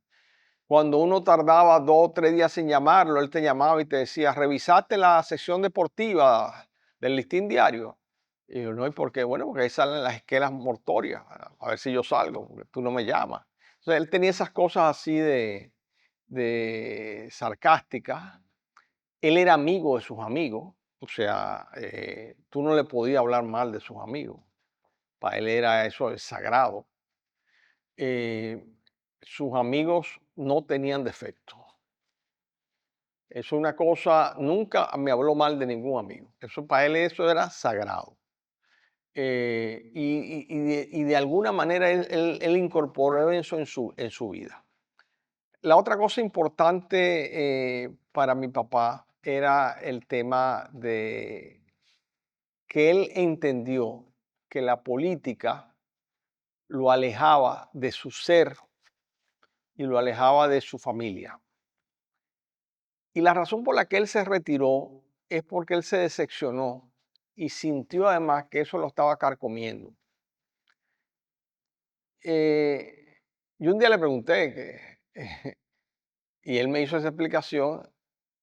Cuando uno tardaba 2 o 3 días sin llamarlo, él te llamaba y te decía, ¿revisaste la sección deportiva del Listín Diario? Y yo, no, ¿y por qué? Bueno, porque ahí salen las esquelas mortorias, a ver si yo salgo, porque tú no me llamas. Entonces, él tenía esas cosas así de sarcásticas. Él era amigo de sus amigos, o sea, tú no le podías hablar mal de sus amigos. Para él era eso es sagrado. Eh, Sus amigos no tenían defecto. Es una cosa, nunca me habló mal de ningún amigo. Eso para él eso era sagrado. Y de alguna manera él incorporó eso en su vida. La otra cosa importante para mi papá era el tema de que él entendió que la política lo alejaba de su ser y lo alejaba de su familia. Y la razón por la que él se retiró es porque él se decepcionó y sintió además que eso lo estaba carcomiendo. Yo un día le pregunté y él me hizo esa explicación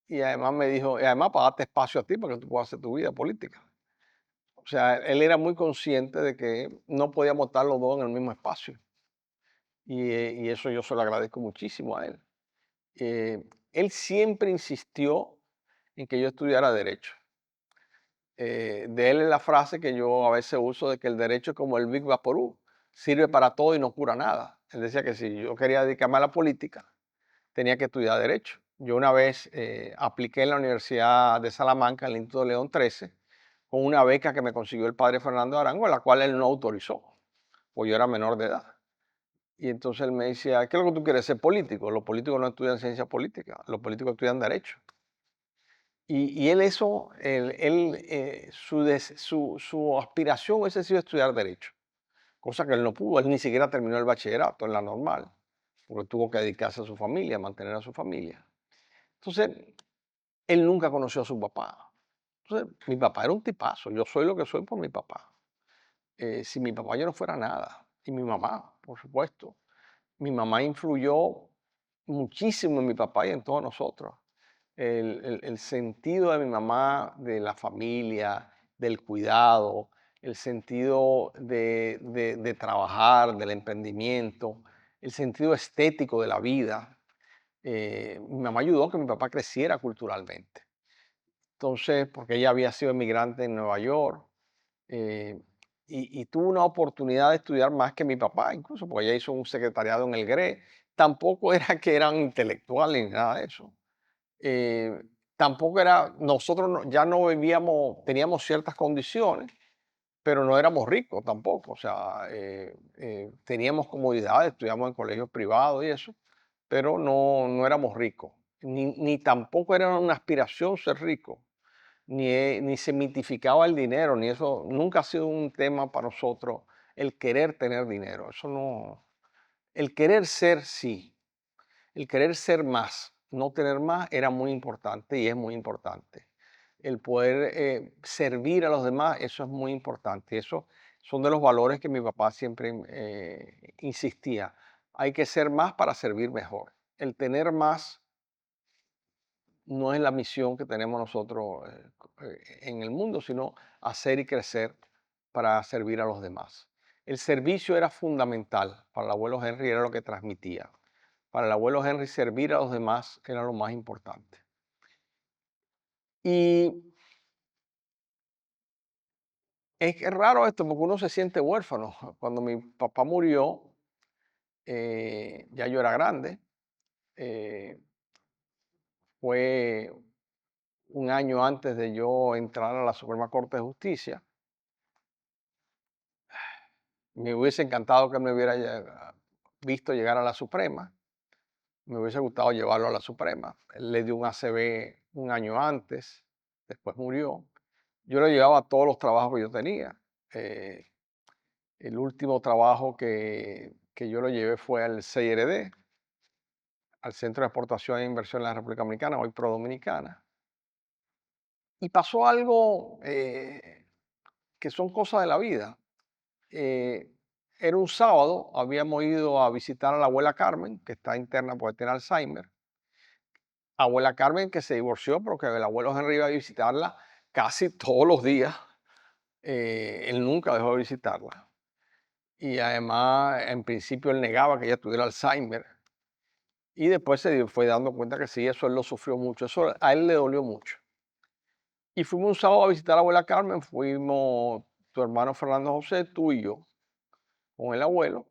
y además me dijo, y además para darte espacio a ti para que tú puedas hacer tu vida política. O sea, él era muy consciente de que no podíamos estar los dos en el mismo espacio. Y eso yo se lo agradezco muchísimo a él. Eh, Él siempre insistió en que yo estudiara derecho. De él es la frase que yo a veces uso de que el derecho es como el Big Vaporú, sirve para todo y no cura nada. Él decía que si yo quería dedicarme a la política, tenía que estudiar derecho. Yo una vez apliqué en la Universidad de Salamanca, en el Instituto León 13, con una beca que me consiguió el padre Fernando Arango, la cual él no autorizó, pues yo era menor de edad. Y entonces él me decía, ¿qué es lo que tú quieres ser político? Los políticos no estudian ciencia política, los políticos estudian derecho. Y él eso, su aspiración hubiese sido estudiar derecho, cosa que él no pudo, él ni siquiera terminó el bachillerato en la normal, porque tuvo que dedicarse a su familia, mantener a su familia. Entonces, él nunca conoció a su papá. Entonces, mi papá era un tipazo, yo soy lo que soy por mi papá. Sin mi papá yo no fuera nada, y mi mamá, por supuesto. Mi mamá influyó muchísimo en mi papá y en todos nosotros. El sentido de mi mamá, de la familia, del cuidado, el sentido de trabajar, del emprendimiento, el sentido estético de la vida. Mi mamá ayudó a que mi papá creciera culturalmente. Entonces, porque ella había sido emigrante en Nueva York, eh, y tuvo una oportunidad de estudiar más que mi papá, incluso porque ella hizo un secretariado en el GRE. Tampoco era que eran intelectuales ni nada de eso. Eh, Tampoco era, nosotros ya no vivíamos, teníamos ciertas condiciones, pero no éramos ricos tampoco. O sea, teníamos comodidades, estudiamos en colegios privados y eso, pero no éramos ricos. Ni tampoco era una aspiración ser rico ni se mitificaba el dinero, ni eso, nunca ha sido un tema para nosotros el querer tener dinero. Eso no, el querer ser sí, el querer ser más, no tener más era muy importante y es muy importante. El poder servir a los demás, eso es muy importante. Y eso son de los valores que mi papá siempre insistía. Hay que ser más para servir mejor. El tener más no es la misión que tenemos nosotros en el mundo, sino hacer y crecer para servir a los demás. El servicio era fundamental para el abuelo Henry, era lo que transmitía. Para el abuelo Henry servir a los demás era lo más importante. Y es raro esto porque uno se siente huérfano. Cuando mi papá murió, ya yo era grande, eh, fue un año antes de yo entrar a la Suprema Corte de Justicia. Me hubiese encantado que me hubiera visto llegar a la Suprema. Me hubiese gustado llevarlo a la Suprema. Él le dio un ACV un año antes, después murió. Yo le llevaba a todos los trabajos que yo tenía. Eh, el último trabajo que yo lo llevé fue al CIRD, al Centro de Exportación e Inversión en la República Dominicana, hoy Pro Dominicana. Y pasó algo que son cosas de la vida. eh, Era un sábado, habíamos ido a visitar a la abuela Carmen, que está interna porque tiene Alzheimer. Abuela Carmen que se divorció, pero que el abuelo Henry iba a visitarla casi todos los días. Él nunca dejó de visitarla. Y además, en principio, él negaba que ella tuviera Alzheimer. Y después fue dando cuenta que sí, eso él lo sufrió mucho. Eso a él le dolió mucho. Y fuimos un sábado a visitar a la abuela Carmen. Fuimos tu hermano Fernando José, tú y yo, con el abuelo.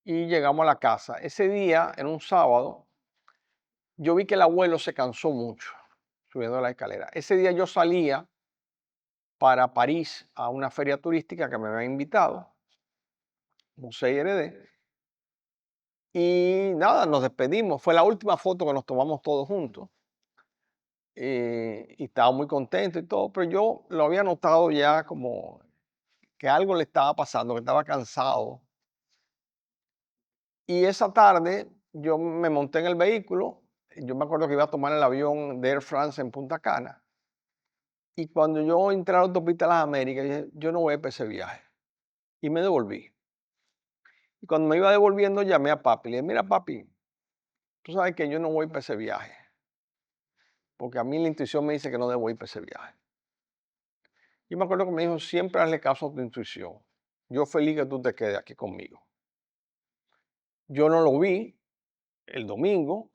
Y llegamos a la casa. Ese día, en un sábado, yo vi que el abuelo se cansó mucho subiendo la escalera. Ese día yo salía para París a una feria turística que me había invitado, Musée RD, y nada, nos despedimos. Fue la última foto que nos tomamos todos juntos. Y estaba muy contento y todo, pero yo lo había notado ya como que algo le estaba pasando, que estaba cansado. Y esa tarde yo me monté en el vehículo, yo me acuerdo que iba a tomar el avión de Air France en Punta Cana, y cuando yo entré a la autopista de las Américas, dije, yo no voy para ese viaje. Y me devolví. Y cuando me iba devolviendo, llamé a papi. Le dije, mira papi, tú sabes que yo no voy para ese viaje, porque a mí la intuición me dice que no debo ir para ese viaje. Y me acuerdo que me dijo, siempre hazle caso a tu intuición. Yo feliz que tú te quedes aquí conmigo. Yo no lo vi el domingo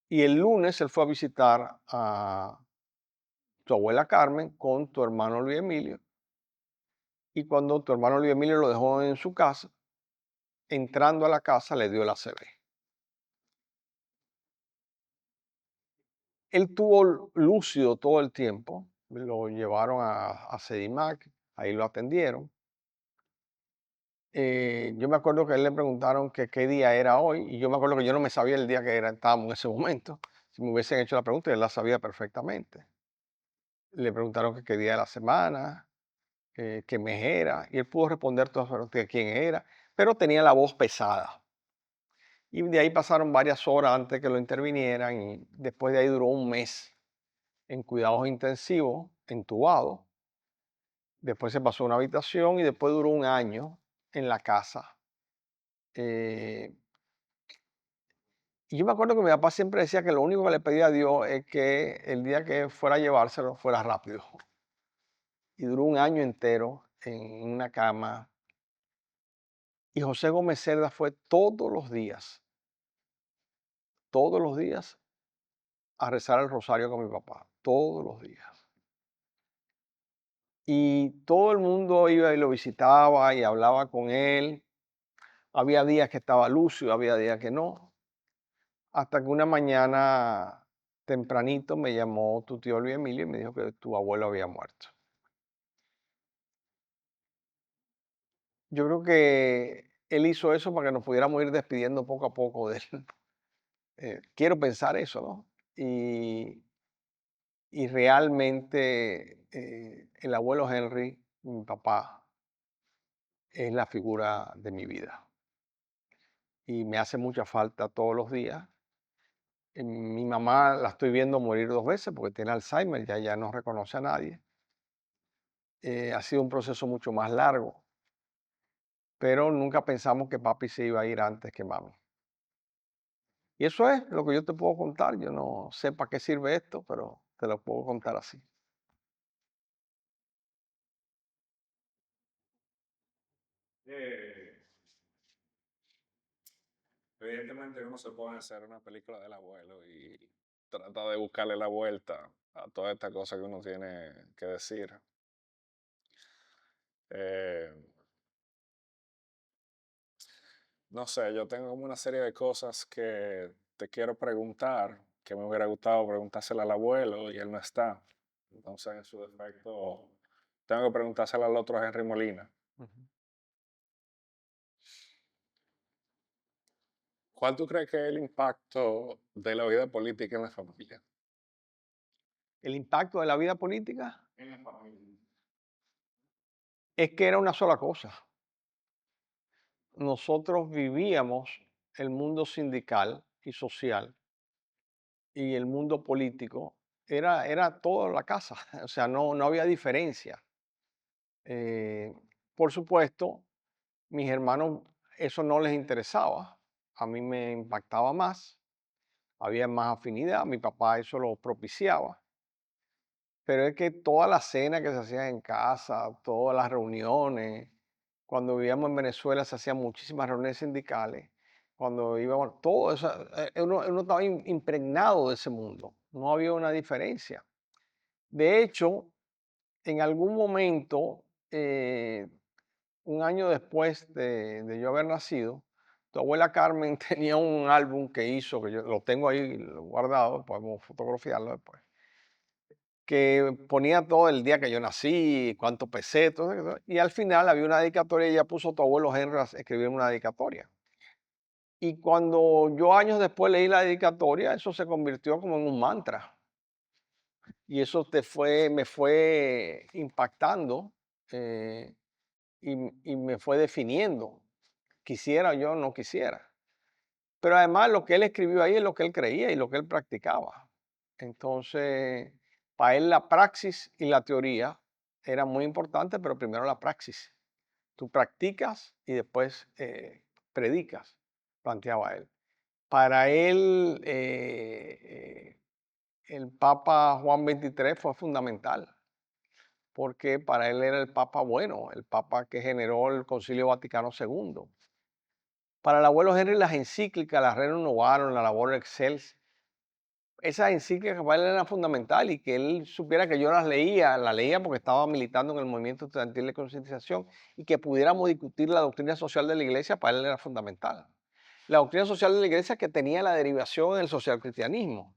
y el lunes él fue a visitar a tu abuela Carmen con tu hermano Luis Emilio. Y cuando tu hermano Luis Emilio lo dejó en su casa, entrando a la casa le dio el ACV. Él tuvo lúcido todo el tiempo, lo llevaron a Sedimac, ahí lo atendieron. Yo me acuerdo que a él le preguntaron que qué día era hoy, y yo me acuerdo que yo no me sabía el día que era, estábamos en ese momento. Si me hubiesen hecho la pregunta, él la sabía perfectamente. Le preguntaron que qué día de la semana, qué mes era, y él pudo responder todas las preguntas de quién era, pero tenía la voz pesada. Y de ahí pasaron varias horas antes que lo intervinieran, y después de ahí duró un mes en cuidados intensivos, entubado. Después se pasó a una habitación y después duró un año en la casa. Eh, y yo me acuerdo que mi papá siempre decía que lo único que le pedía a Dios es que el día que fuera a llevárselo fuera rápido. Y duró un año entero en una cama. Y José Gómez Cerda fue todos los días a rezar el rosario con mi papá, todos los días. Y todo el mundo iba y lo visitaba y hablaba con él. Había días que estaba lúcido, había días que no. Hasta que una mañana tempranito me llamó tu tío Luis Emilio y me dijo que tu abuelo había muerto. Yo creo que él hizo eso para que nos pudiéramos ir despidiendo poco a poco de él. Quiero pensar eso, ¿no? Y realmente el abuelo Henry, mi papá, es la figura de mi vida. Y me hace mucha falta todos los días. Mi mamá la estoy viendo morir 2 veces porque tiene Alzheimer, ya no reconoce a nadie. Ha sido un proceso mucho más largo, pero nunca pensamos que papi se iba a ir antes que mami. Y eso es lo que yo te puedo contar. Yo no sé para qué sirve esto, pero te lo puedo contar así. Eh, Evidentemente uno se pone a hacer una película del abuelo y trata de buscarle la vuelta a toda esta cosa que uno tiene que decir. Eh, no sé, yo tengo como una serie de cosas que te quiero preguntar, que me hubiera gustado preguntársela al abuelo y él no está. Entonces, en su defecto, tengo que preguntársela al otro Henry Molina. Ujú. ¿Cuál tú crees que es el impacto de la vida política en la familia? El impacto de la vida política En la familia. es que era una sola cosa. Nosotros vivíamos el mundo sindical y social y el mundo político. Era toda la casa, o sea, no había diferencia. Eh, por supuesto, mis hermanos eso no les interesaba, a mí me impactaba más, había más afinidad, mi papá eso lo propiciaba, pero es que toda la cena que se hacía en casa, todas las reuniones, cuando vivíamos en Venezuela se hacían muchísimas reuniones sindicales, cuando íbamos, todo eso, uno estaba impregnado de ese mundo, no había una diferencia. De hecho, en algún momento, un año después de yo haber nacido, tu abuela Carmen tenía un álbum que hizo, que yo lo tengo ahí guardado, podemos fotografiarlo después, que ponía todo el día que yo nací, cuánto pesé, todo eso, y al final había una dedicatoria y ella puso tu abuelo Henry a escribir una dedicatoria. Y cuando yo años después leí la dedicatoria, eso se convirtió como en un mantra. Y eso me fue impactando y me fue definiendo, quisiera yo, no quisiera. pero además lo que él escribió ahí es lo que él creía y lo que él practicaba. Entonces, para él la praxis y la teoría era muy importante, pero primero la praxis. Tú practicas y después predicas, planteaba él. Para él, el Papa Juan XXIII fue fundamental, porque para él era el Papa bueno, el Papa que generó el Concilio Vaticano II. Para el abuelo Henry, las encíclicas, las Rerum Novarum, la labor Excels, esas encíclicas para él eran fundamental y que él supiera que yo las leía porque estaba militando en el movimiento estudiantil de concientización y que pudiéramos discutir la doctrina social de la iglesia, para él era fundamental. La doctrina social de la iglesia que tenía la derivación en el socialcristianismo,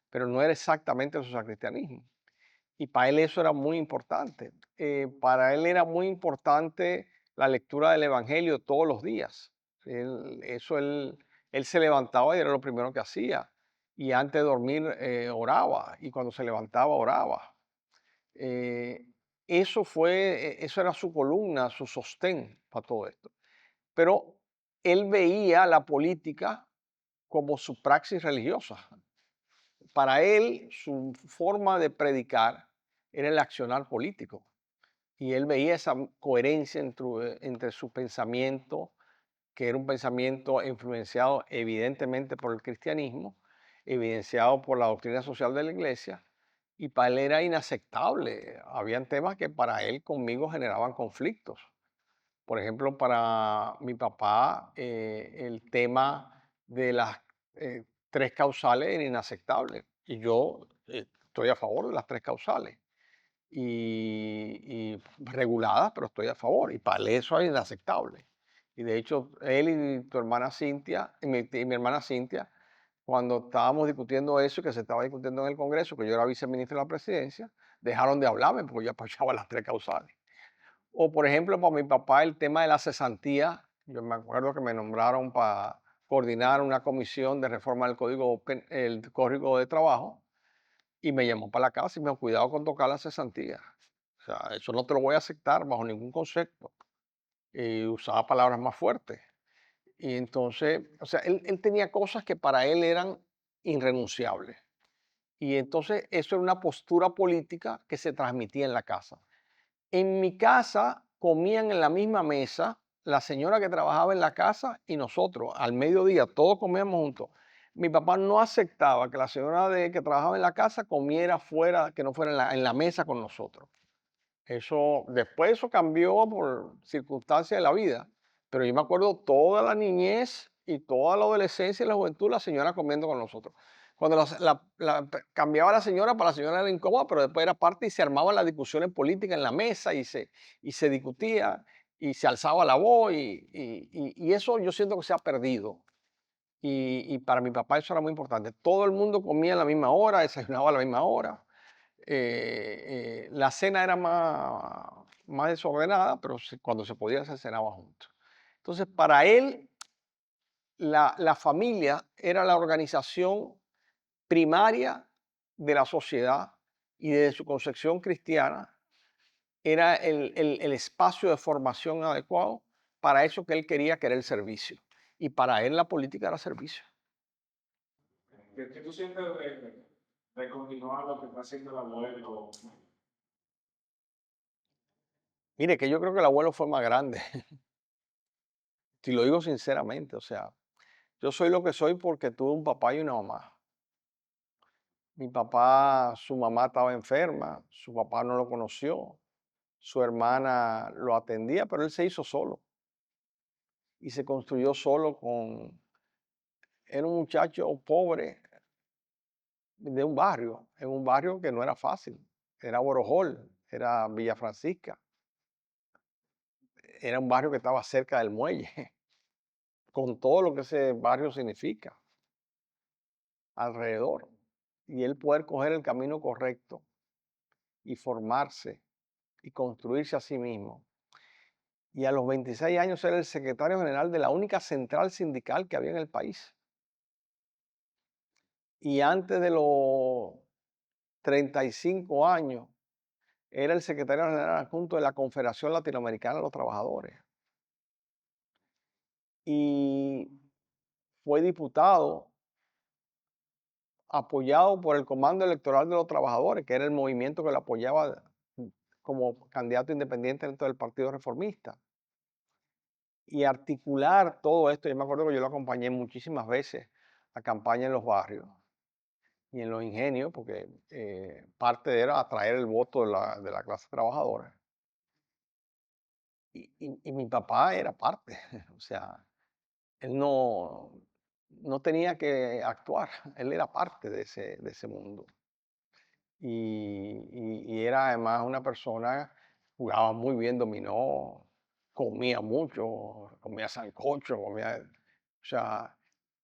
pero no era exactamente el socialcristianismo. Y para él eso era muy importante. Para él era muy importante la lectura del Evangelio todos los días. Él se levantaba y era lo primero que hacía. Y antes de dormir oraba. Y cuando se levantaba oraba. Eh, eso era su columna, su sostén para todo esto. Pero él veía la política como su praxis religiosa. Para él, su forma de predicar era el accionar político. Y él veía esa coherencia entre su pensamiento, que era un pensamiento influenciado evidentemente por el cristianismo, evidenciado por la doctrina social de la iglesia, y para él era inaceptable. Habían temas que para él conmigo generaban conflictos. Por ejemplo, para mi papá, el tema de las tres causales era inaceptable. Y yo estoy a favor de las tres causales y reguladas, pero estoy a favor. Y para él eso es inaceptable. Y de hecho, él y tu hermana Cintia, y mi hermana Cintia, cuando estábamos discutiendo eso, que se estaba discutiendo en el Congreso, que yo era viceministro de la presidencia, dejaron de hablarme porque yo apoyaba las tres causales. O por ejemplo, para mi papá el tema de la cesantía, yo me acuerdo que me nombraron para coordinar una comisión de reforma del el código de trabajo y me llamó para la casa y me dijo, cuidado con tocar la cesantía. O sea, eso no te lo voy a aceptar bajo ningún concepto. Y usaba palabras más fuertes. Y entonces, o sea, él tenía cosas que para él eran irrenunciables. Y entonces eso era una postura política que se transmitía en la casa. En mi casa comían en la misma mesa la señora que trabajaba en la casa y nosotros, al mediodía, todos comíamos juntos. Mi papá no aceptaba que la señora que trabajaba en la casa comiera fuera, que no fuera en la mesa con nosotros. Después eso cambió por circunstancias de la vida, pero yo me acuerdo toda la niñez y toda la adolescencia y la juventud, la señora comiendo con nosotros. Cuando cambiaba la señora, para la señora era incómoda, pero después era parte y se armaban las discusiones políticas en la mesa y se discutía y se alzaba la voz y eso yo siento que se ha perdido. Y para mi papá eso era muy importante. Todo el mundo comía a la misma hora, desayunaba a la misma hora. La cena era más desordenada, pero cuando se podía se cenaba juntos. Entonces, para él, la familia era la organización primaria de la sociedad y desde su concepción cristiana era el espacio de formación adecuado para eso que él quería, que era el servicio. Y para él la política era servicio. ¿Qué tú sientes de continuar lo que está haciendo el abuelo? Mire, que yo creo que el abuelo fue más grande, si lo digo sinceramente, o sea, yo soy lo que soy porque tuve un papá y una mamá. Mi papá, su mamá estaba enferma, su papá no lo conoció, su hermana lo atendía, pero él se hizo solo y se construyó solo era un muchacho pobre de un barrio, en un barrio que no era fácil, era Borojol, era Villa Francisca, era un barrio que estaba cerca del muelle, con todo lo que ese barrio significa alrededor. Y él poder coger el camino correcto y formarse y construirse a sí mismo. Y a los 26 años era el secretario general de la única central sindical que había en el país. Y antes de los 35 años era el secretario general adjunto de la Confederación Latinoamericana de los Trabajadores. Y fue diputado apoyado por el Comando Electoral de los Trabajadores, que era el movimiento que lo apoyaba como candidato independiente dentro del Partido Reformista. Y articular todo esto, yo me acuerdo que yo lo acompañé muchísimas veces a campaña en los barrios y en los ingenios, porque parte era atraer el voto de la clase trabajadora. Y mi papá era parte, o sea, él no tenía que actuar, él era parte de ese mundo. Y era además una persona, jugaba muy bien dominó, comía mucho, comía sancocho, o sea,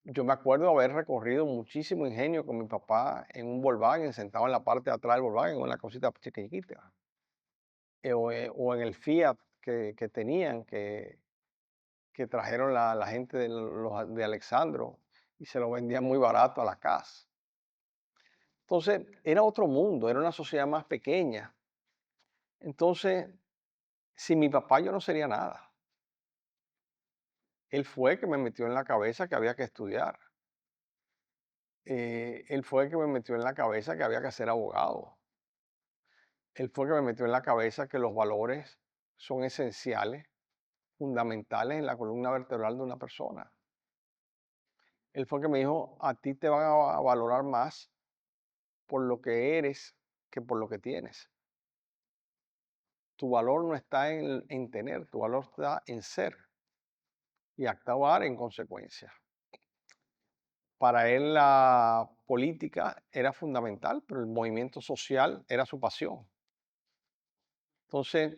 yo me acuerdo haber recorrido muchísimo ingenio con mi papá en un Volkswagen, sentado en la parte de atrás del Volkswagen, en una cosita chiquitita, o en el Fiat que tenían, que trajeron la gente de Alexandro y se lo vendían muy barato a la casa. Entonces, era otro mundo, era una sociedad más pequeña. Entonces, sin mi papá yo no sería nada. Él fue el que me metió en la cabeza que había que estudiar. Él fue el que me metió en la cabeza que había que ser abogado. Él fue el que me metió en la cabeza que los valores son esenciales, fundamentales en la columna vertebral de una persona. Él fue el que me dijo, a ti te van a valorar más por lo que eres que por lo que tienes. Tu valor no está en tener, tu valor está en ser y actuar en consecuencia. Para él la política era fundamental, pero el movimiento social era su pasión. Entonces,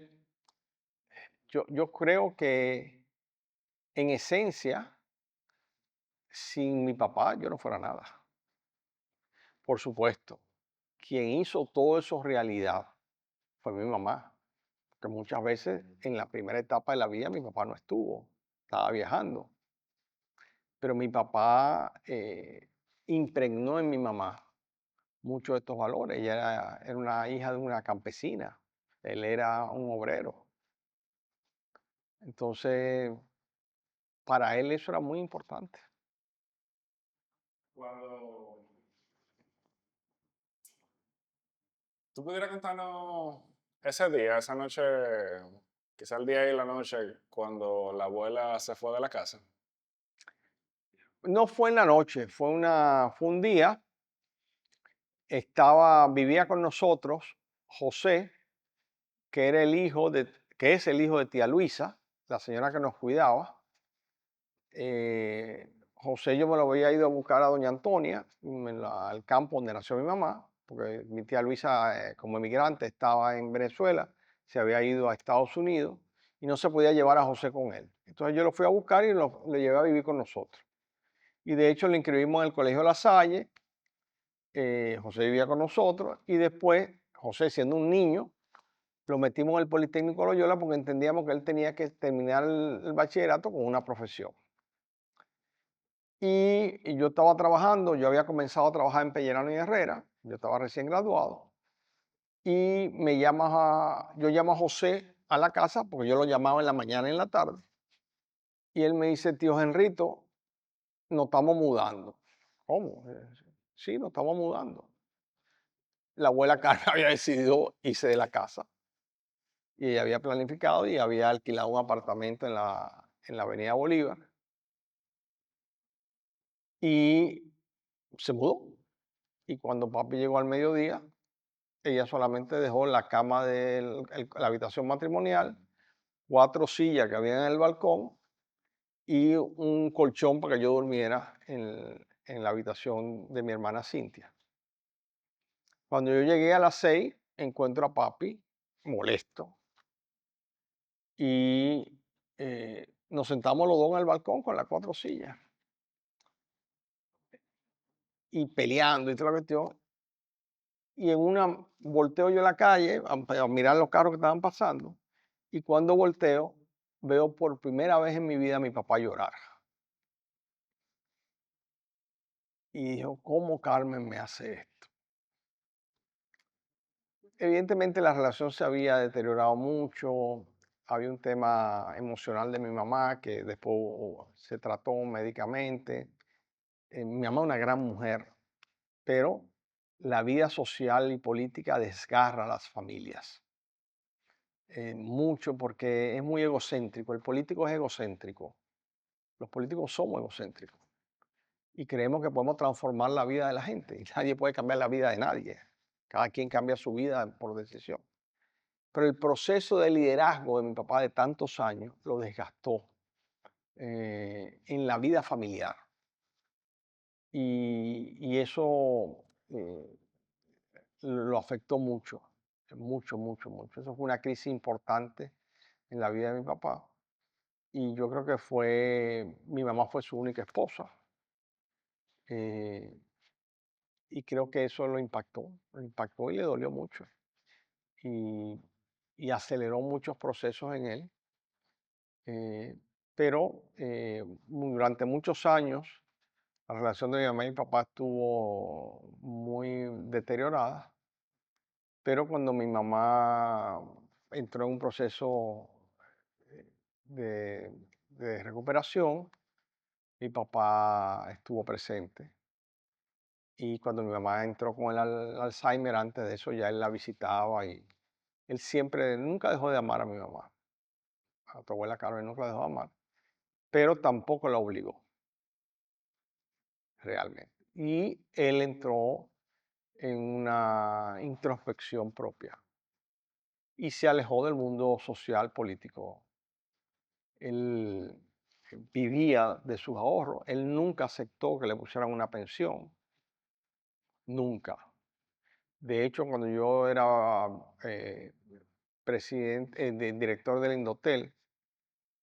yo creo que en esencia, sin mi papá yo no fuera nada. Por supuesto, quien hizo todo eso realidad fue mi mamá, que muchas veces en la primera etapa de la vida mi papá no estuvo, estaba viajando. Pero mi papá impregnó en mi mamá muchos de estos valores. Ella era una hija de una campesina, él era un obrero. Entonces, para él eso era muy importante. Cuando tú pudieras contarnos ese día, esa noche, quizá el día y la noche, cuando la abuela se fue de la casa. No fue en la noche, fue un día, vivía con nosotros José, que era el hijo que es el hijo de tía Luisa, la señora que nos cuidaba. José yo me lo había ido a buscar a doña Antonia, al campo donde nació mi mamá, porque mi tía Luisa, como emigrante, estaba en Venezuela, se había ido a Estados Unidos y no se podía llevar a José con él. Entonces yo lo fui a buscar y lo llevé a vivir con nosotros. Y de hecho le inscribimos en el Colegio La Salle, José vivía con nosotros y después, José siendo un niño, lo metimos en el Politécnico Loyola porque entendíamos que él tenía que terminar el bachillerato con una profesión. Y yo estaba trabajando, yo había comenzado a trabajar en Pellerano y Herrera, yo estaba recién graduado, y yo llamo a José a la casa, porque yo lo llamaba en la mañana y en la tarde, y él me dice, tío Henrito, nos estamos mudando. ¿Cómo? Sí, nos estamos mudando. La abuela Carmen había decidido irse de la casa, y ella había planificado y había alquilado un apartamento en la Avenida Bolívar, y se mudó. Y cuando papi llegó al mediodía, ella solamente dejó la cama de la habitación matrimonial, 4 sillas que había en el balcón y un colchón para que yo durmiera en la habitación de mi hermana Cintia. Cuando yo llegué a las 6, encuentro a papi molesto y nos sentamos los dos en el balcón con las 4 sillas y peleando y toda la cuestión. Y en una volteo yo a la calle a mirar los carros que estaban pasando y cuando volteo veo por primera vez en mi vida a mi papá llorar. Y dijo, ¿cómo Carmen me hace esto? Evidentemente la relación se había deteriorado mucho, había un tema emocional de mi mamá que después se trató médicamente Mi mamá es una gran mujer, pero la vida social y política desgarra a las familias. Mucho porque es muy egocéntrico. El político es egocéntrico. Los políticos somos egocéntricos y creemos que podemos transformar la vida de la gente y nadie puede cambiar la vida de nadie. Cada quien cambia su vida por decisión. Pero el proceso de liderazgo de mi papá de tantos años lo desgastó en la vida familiar. Y eso lo afectó mucho, mucho, mucho, mucho. Eso fue una crisis importante en la vida de mi papá. Y yo creo que mi mamá fue su única esposa. eh, y creo que eso lo impactó y le dolió mucho. Y, y aceleró muchos procesos en él. eh, pero durante muchos años la relación de mi mamá y mi papá estuvo muy deteriorada. Pero cuando mi mamá entró en un proceso eh, de recuperación, mi papá estuvo presente. Y cuando mi mamá entró con el Alzheimer, antes de eso ya él la visitaba y él siempre, nunca dejó de amar a mi mamá. A tu abuela Carmen nunca la dejó de amar, pero tampoco la obligó realmente. Y él entró en una introspección propia y se alejó del mundo social político. Él vivía de sus ahorros. Él nunca aceptó que le pusieran una pensión, nunca. De hecho, cuando yo era director del Indotel,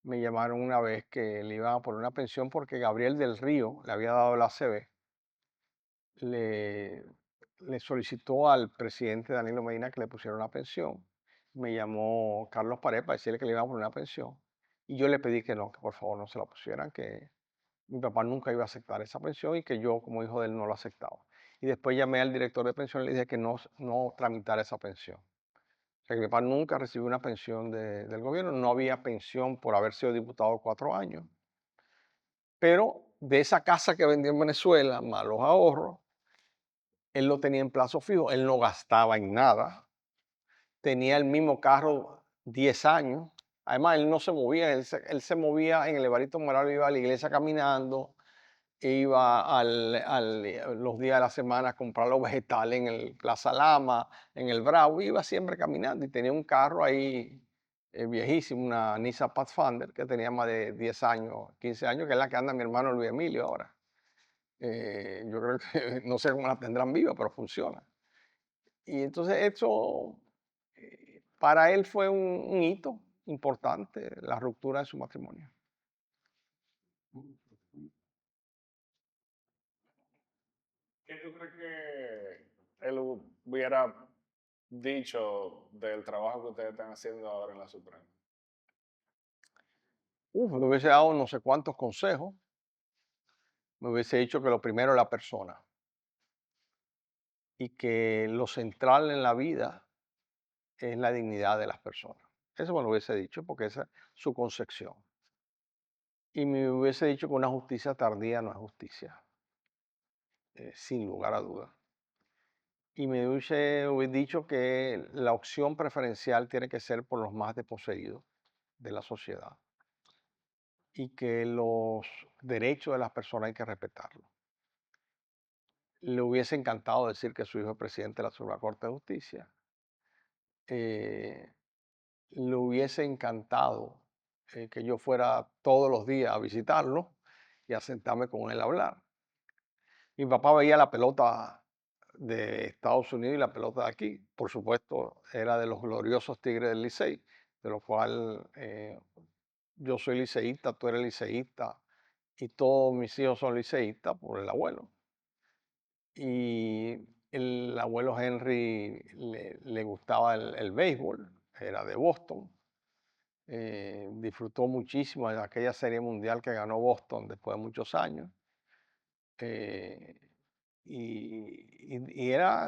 me llamaron una vez que le iban a poner una pensión porque Gabriel del Río le había dado la ACB, le, le solicitó al presidente Danilo Medina que le pusiera una pensión. Me llamó Carlos Pared para decirle que le iban a poner una pensión. Y yo le pedí que no, que por favor no se la pusieran, que mi papá nunca iba a aceptar esa pensión y que yo como hijo de él no lo aceptaba. Y después llamé al director de pensión y le dije que no tramitara esa pensión. O sea, que mi papá nunca recibió una pensión del gobierno, no había pensión por haber sido diputado 4 años. Pero de esa casa que vendió en Venezuela, más los ahorros, él lo tenía en plazo fijo, él no gastaba en nada, tenía el mismo carro 10 años. Además, él no se movía, él se movía en el Evaristo Morales, iba a la iglesia caminando, iba los días de la semana a comprar los vegetales en el Plaza Lama, en el Bravo, iba siempre caminando y tenía un carro ahí viejísimo, una Nissan Pathfinder que tenía más de 10 años, 15 años, que es la que anda mi hermano Luis Emilio ahora. Yo creo que no sé cómo la tendrán viva, pero funciona. Y entonces eso para él fue un hito importante, la ruptura de su matrimonio. ¿Qué tú crees que él hubiera dicho del trabajo que ustedes están haciendo ahora en la Suprema? Me hubiese dado no sé cuántos consejos, me hubiese dicho que lo primero es la persona y que lo central en la vida es la dignidad de las personas. Eso me lo hubiese dicho porque esa es su concepción. Y me hubiese dicho que una justicia tardía no es justicia, sin lugar a dudas. Y me hubiese dicho que la opción preferencial tiene que ser por los más desposeídos de la sociedad y que los derechos de las personas hay que respetarlos. Le hubiese encantado decir que su hijo es presidente de la Suprema Corte de Justicia. Eh, Le hubiese encantado que yo fuera todos los días a visitarlo y a sentarme con él a hablar. Mi papá veía la pelota de Estados Unidos y la pelota de aquí. Por supuesto, era de los gloriosos Tigres del Licey, de lo cual yo soy liceísta, tú eres liceísta y todos mis hijos son liceístas por el abuelo. Y el abuelo Henry le gustaba el béisbol, era de Boston. Disfrutó muchísimo de aquella serie mundial que ganó Boston después de muchos años. eh,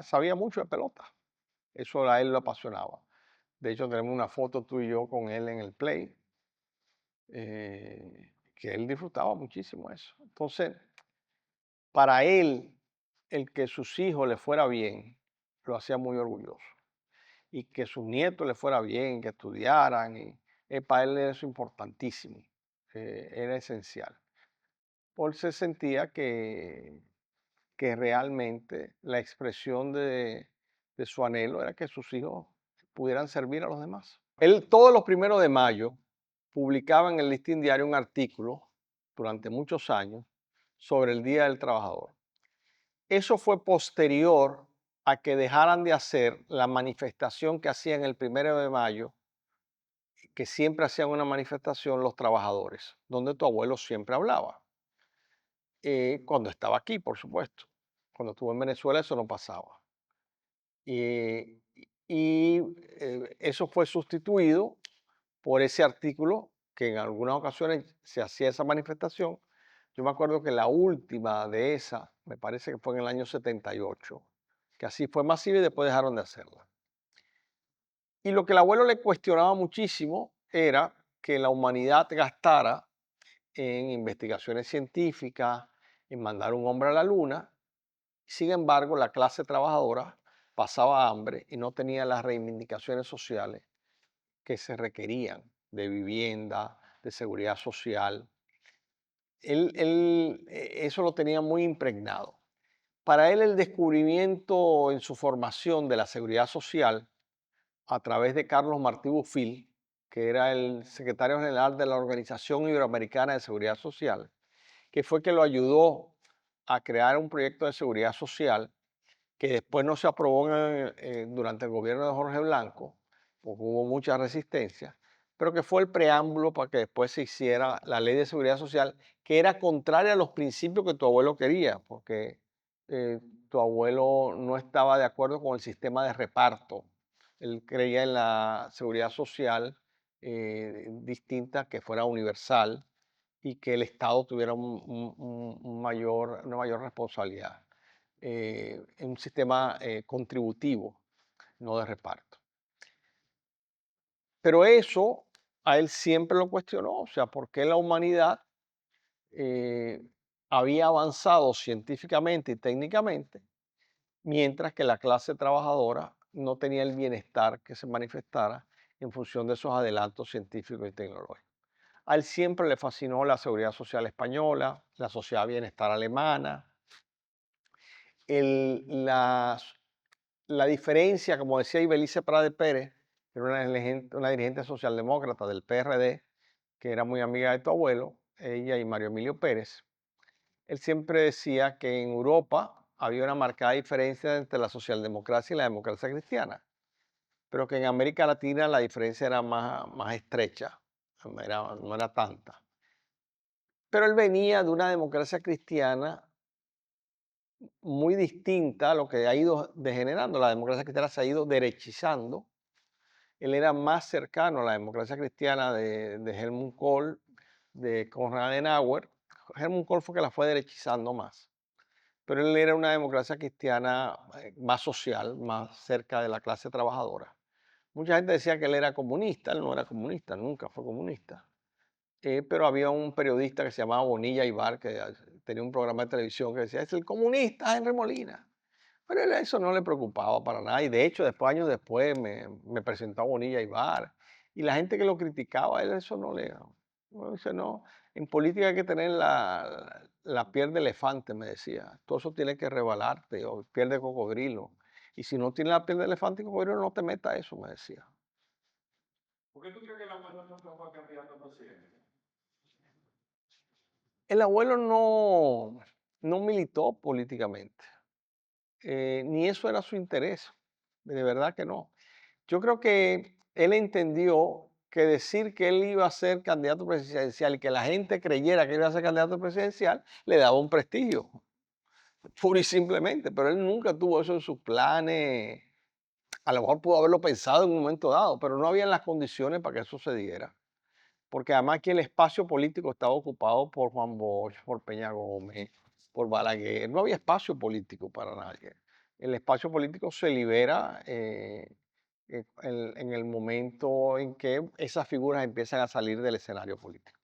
sabía mucho de pelota. Eso a él lo apasionaba. De hecho, tenemos una foto tú y yo con él en el play, que él disfrutaba muchísimo eso. Entonces, para él, el que sus hijos le fuera bien, lo hacía muy orgulloso. Y que sus nietos le fuera bien, que estudiaran, y para él era eso importantísimo, era esencial. Él se sentía que realmente la expresión de su anhelo era que sus hijos pudieran servir a los demás. Él todos los 1 de mayo publicaba en el Listín Diario un artículo durante muchos años sobre el Día del Trabajador. Eso fue posterior a que dejaran de hacer la manifestación que hacían el 1 de mayo, que siempre hacían una manifestación los trabajadores, donde tu abuelo siempre hablaba. Cuando estaba aquí, por supuesto. Cuando estuvo en Venezuela eso no pasaba. Y, eso fue sustituido por ese artículo que en algunas ocasiones se hacía esa manifestación. Yo me acuerdo que la última de esa, me parece que fue en el año 78, que así fue masiva y después dejaron de hacerla. Y lo que el abuelo le cuestionaba muchísimo era que la humanidad gastara en investigaciones científicas, en mandar un hombre a la luna. Sin embargo, la clase trabajadora pasaba hambre y no tenía las reivindicaciones sociales que se requerían de vivienda, de seguridad social. Eso lo tenía muy impregnado. Para él el descubrimiento en su formación de la seguridad social a través de Carlos Martí Bufil, que era el secretario general de la Organización Iberoamericana de Seguridad Social, que fue que lo ayudó a crear un proyecto de seguridad social que después no se aprobó durante el gobierno de Jorge Blanco, porque hubo mucha resistencia, pero que fue el preámbulo para que después se hiciera la ley de seguridad social, que era contraria a los principios que tu abuelo quería, porque eh, tu abuelo no estaba de acuerdo con el sistema de reparto. Él creía en la seguridad social distinta, que fuera universal y que el Estado tuviera una mayor responsabilidad en un sistema contributivo, no de reparto. Pero eso a él siempre lo cuestionó, o sea, ¿por qué la humanidad eh, había avanzado científicamente y técnicamente, mientras que la clase trabajadora no tenía el bienestar que se manifestara en función de esos adelantos científicos y tecnológicos? A él siempre le fascinó la seguridad social española, la sociedad de bienestar alemana, las la diferencia, como decía Ibelice Prade Pérez, que era una dirigente socialdemócrata del PRD, que era muy amiga de tu abuelo, ella y Mario Emilio Pérez, él siempre decía que en Europa había una marcada diferencia entre la socialdemocracia y la democracia cristiana, pero que en América Latina la diferencia era más estrecha, no era tanta. Pero él venía de una democracia cristiana muy distinta a lo que ha ido degenerando. La democracia cristiana se ha ido derechizando. Él era más cercano a la democracia cristiana de Helmut Kohl, de Konrad Adenauer. Helmut Kohl fue que la fue derechizando más. Pero él era una democracia cristiana más social, más cerca de la clase trabajadora. Mucha gente decía que él era comunista, él no era comunista, nunca fue comunista. Pero había un periodista que se llamaba Bonilla Ibar, que tenía un programa de televisión que decía, es el comunista Henry Molina. Pero él eso no le preocupaba para nada. Y de hecho, después, años después, me presentó a Bonilla Ibar. Y la gente que lo criticaba, a él eso no, dice, no, en política hay que tener la piel de elefante, me decía. Todo eso tiene que rebalarte, o piel de cocodrilo. Y si no tienes la piel de elefante y cocodrilo, no te metas eso, me decía. ¿Por qué tú crees que la mujer nunca fue candidato a presidente? El abuelo no militó políticamente, ni eso era su interés, de verdad que no. Yo creo que él entendió que decir que él iba a ser candidato presidencial y que la gente creyera que iba a ser candidato presidencial le daba un prestigio, pura y simplemente, pero él nunca tuvo eso en sus planes. A lo mejor pudo haberlo pensado en un momento dado, pero no habían las condiciones para que eso se diera. Porque además aquí el espacio político estaba ocupado por Juan Bosch, por Peña Gómez, por Balaguer. No había espacio político para nadie. El espacio político se libera en el momento en que esas figuras empiezan a salir del escenario político.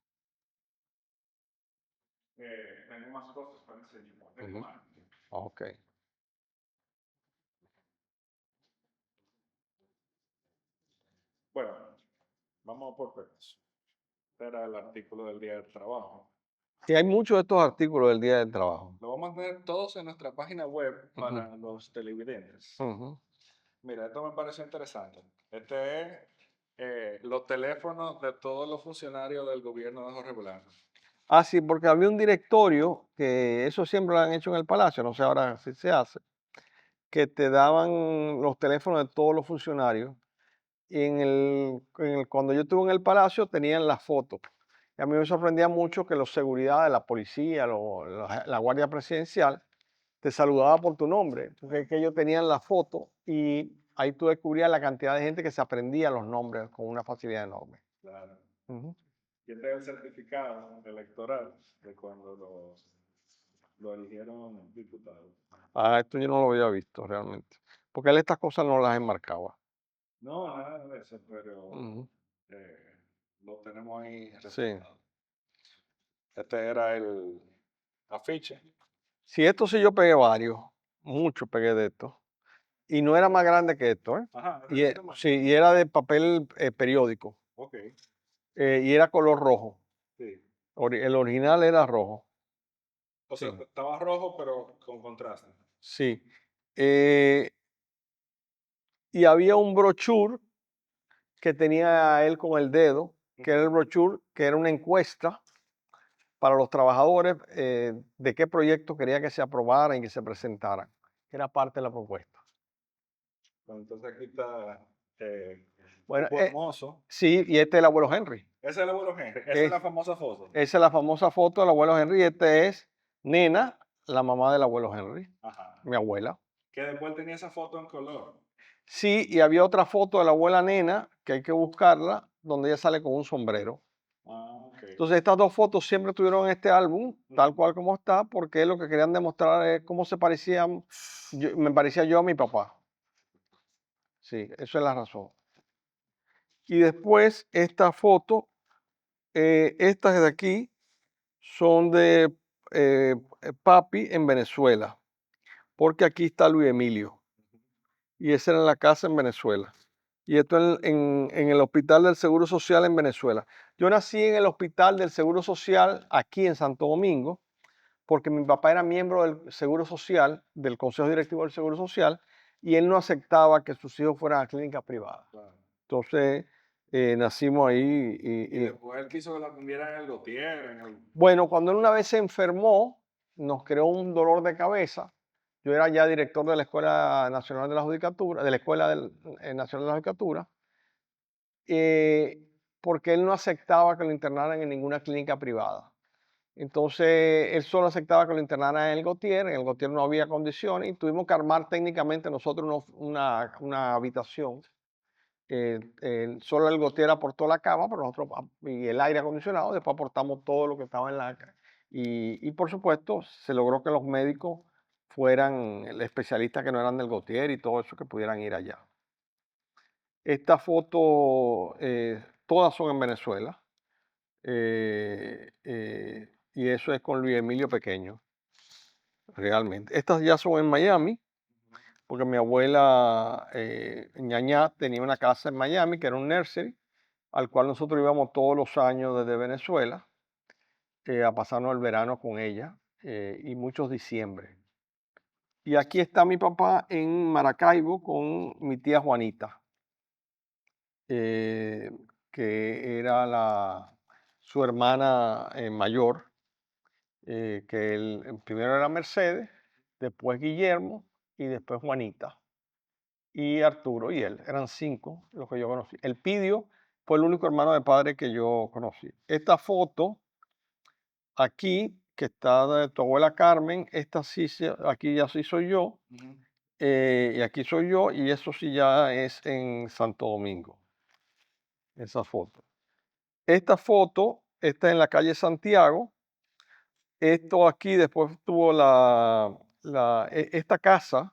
tengo más cosas para enseñar. Tengo Ujú. más. Ok. Bueno, vamos por pedazos. Este era el artículo del día del trabajo. Sí, hay muchos de estos artículos del Día del Trabajo. Lo vamos a tener todos en nuestra página web Ujú, para los televidentes. ujú. Mira, esto me pareció interesante. Este es los teléfonos de todos los funcionarios del gobierno de Jorge Blanco. Ah, sí, porque había un directorio, que eso siempre lo han hecho en el Palacio, no sé ahora si se hace, que te daban los teléfonos de todos los funcionarios. Y cuando yo estuve en el Palacio tenían las fotos. Y a mí me sorprendía mucho que los seguridad de la policía, la Guardia Presidencial, te saludaba por tu nombre, porque es que ellos tenían la foto y ahí tú descubrías la cantidad de gente que se aprendía los nombres con una facilidad enorme. Claro. Ujú. Y este es el certificado electoral de cuando lo eligieron diputado. Ah, esto yo no lo había visto realmente, porque él estas cosas no las enmarcaba. No, nada de eso, pero Ujú. eh, lo tenemos ahí Sí. respaldado. Este era el afiche. Sí, esto sí yo pegué varios, muchos pegué de estos. Y no era más grande que esto, ¿eh? Ajá, Y, este tamaño. sí, y era de papel periódico, Ok, y era color rojo. sí. El original era rojo. O sea, Sí, estaba rojo, pero con contraste. sí. Eh, y había un brochure que tenía él con el dedo, que era Ujú. el brochure, que era una encuesta para los trabajadores, de qué proyecto quería que se aprobaran y que se presentaran. Era parte de la propuesta. Bueno, entonces aquí está Bueno, tipo hermoso. sí, y este es el abuelo Henry. Ese es el abuelo Henry. Esa es Es, la famosa foto. esa es la famosa foto del abuelo Henry. Este es Nena, la mamá del abuelo Henry, Ajá. mi abuela. Que después tenía esa foto en color. Sí, y había otra foto de la abuela Nena, que hay que buscarla, donde ella sale con un sombrero. Ah, ok. Entonces, estas dos fotos siempre estuvieron en este álbum, tal Ujú. cual como está, porque lo que querían demostrar es cómo se parecían, me parecía yo a mi papá. Sí, eso es la razón. Y después, esta foto, estas de aquí, son de papi en Venezuela, porque aquí está Luis Emilio, y esa era en la casa en Venezuela. Y esto en el Hospital del Seguro Social en Venezuela. Yo nací en el Hospital del Seguro Social aquí en Santo Domingo, porque mi papá era miembro del Seguro Social, del Consejo Directivo del Seguro Social, y él no aceptaba que sus hijos fueran a clínicas privadas. Claro. Entonces, nacimos ahí. Y después él quiso que la atendieran en el Gautier, en el... Bueno, cuando él una vez se enfermó, nos creó un dolor de cabeza. Yo era ya director de la Escuela Nacional de la Judicatura, de la Escuela Nacional de la Judicatura, eh, porque él no aceptaba que lo internaran en ninguna clínica privada. Entonces, él solo aceptaba que lo internaran en el Gautier no había condiciones y tuvimos que armar técnicamente nosotros una habitación. Solo el Gautier aportó la cama, pero nosotros, y el aire acondicionado, después aportamos todo lo que estaba en la... Y por supuesto, se logró que los médicos fueran especialistas que no eran del Gautier y todo eso, que pudieran ir allá. Esta foto, todas son en Venezuela. Y eso es con Luis Emilio pequeño, realmente. Estas ya son en Miami, porque mi abuela Ñañá tenía una casa en Miami, que era un nursery, al cual nosotros íbamos todos los años desde Venezuela, a pasarnos el verano con ella, y muchos diciembre. Y aquí está mi papá en Maracaibo con mi tía Juanita, eh, que era su hermana mayor, que primero era Mercedes, después Guillermo y después Juanita. Y Arturo y él, eran cinco los que yo conocí. El Pidio fue el único hermano de padre que yo conocí. Esta foto aquí, que está de tu abuela Carmen, esta sí, aquí ya sí soy yo, Ujú. y aquí soy yo, y eso sí ya es en Santo Domingo, esa foto. Esta foto está en la calle Santiago. Esto aquí después tuvo esta casa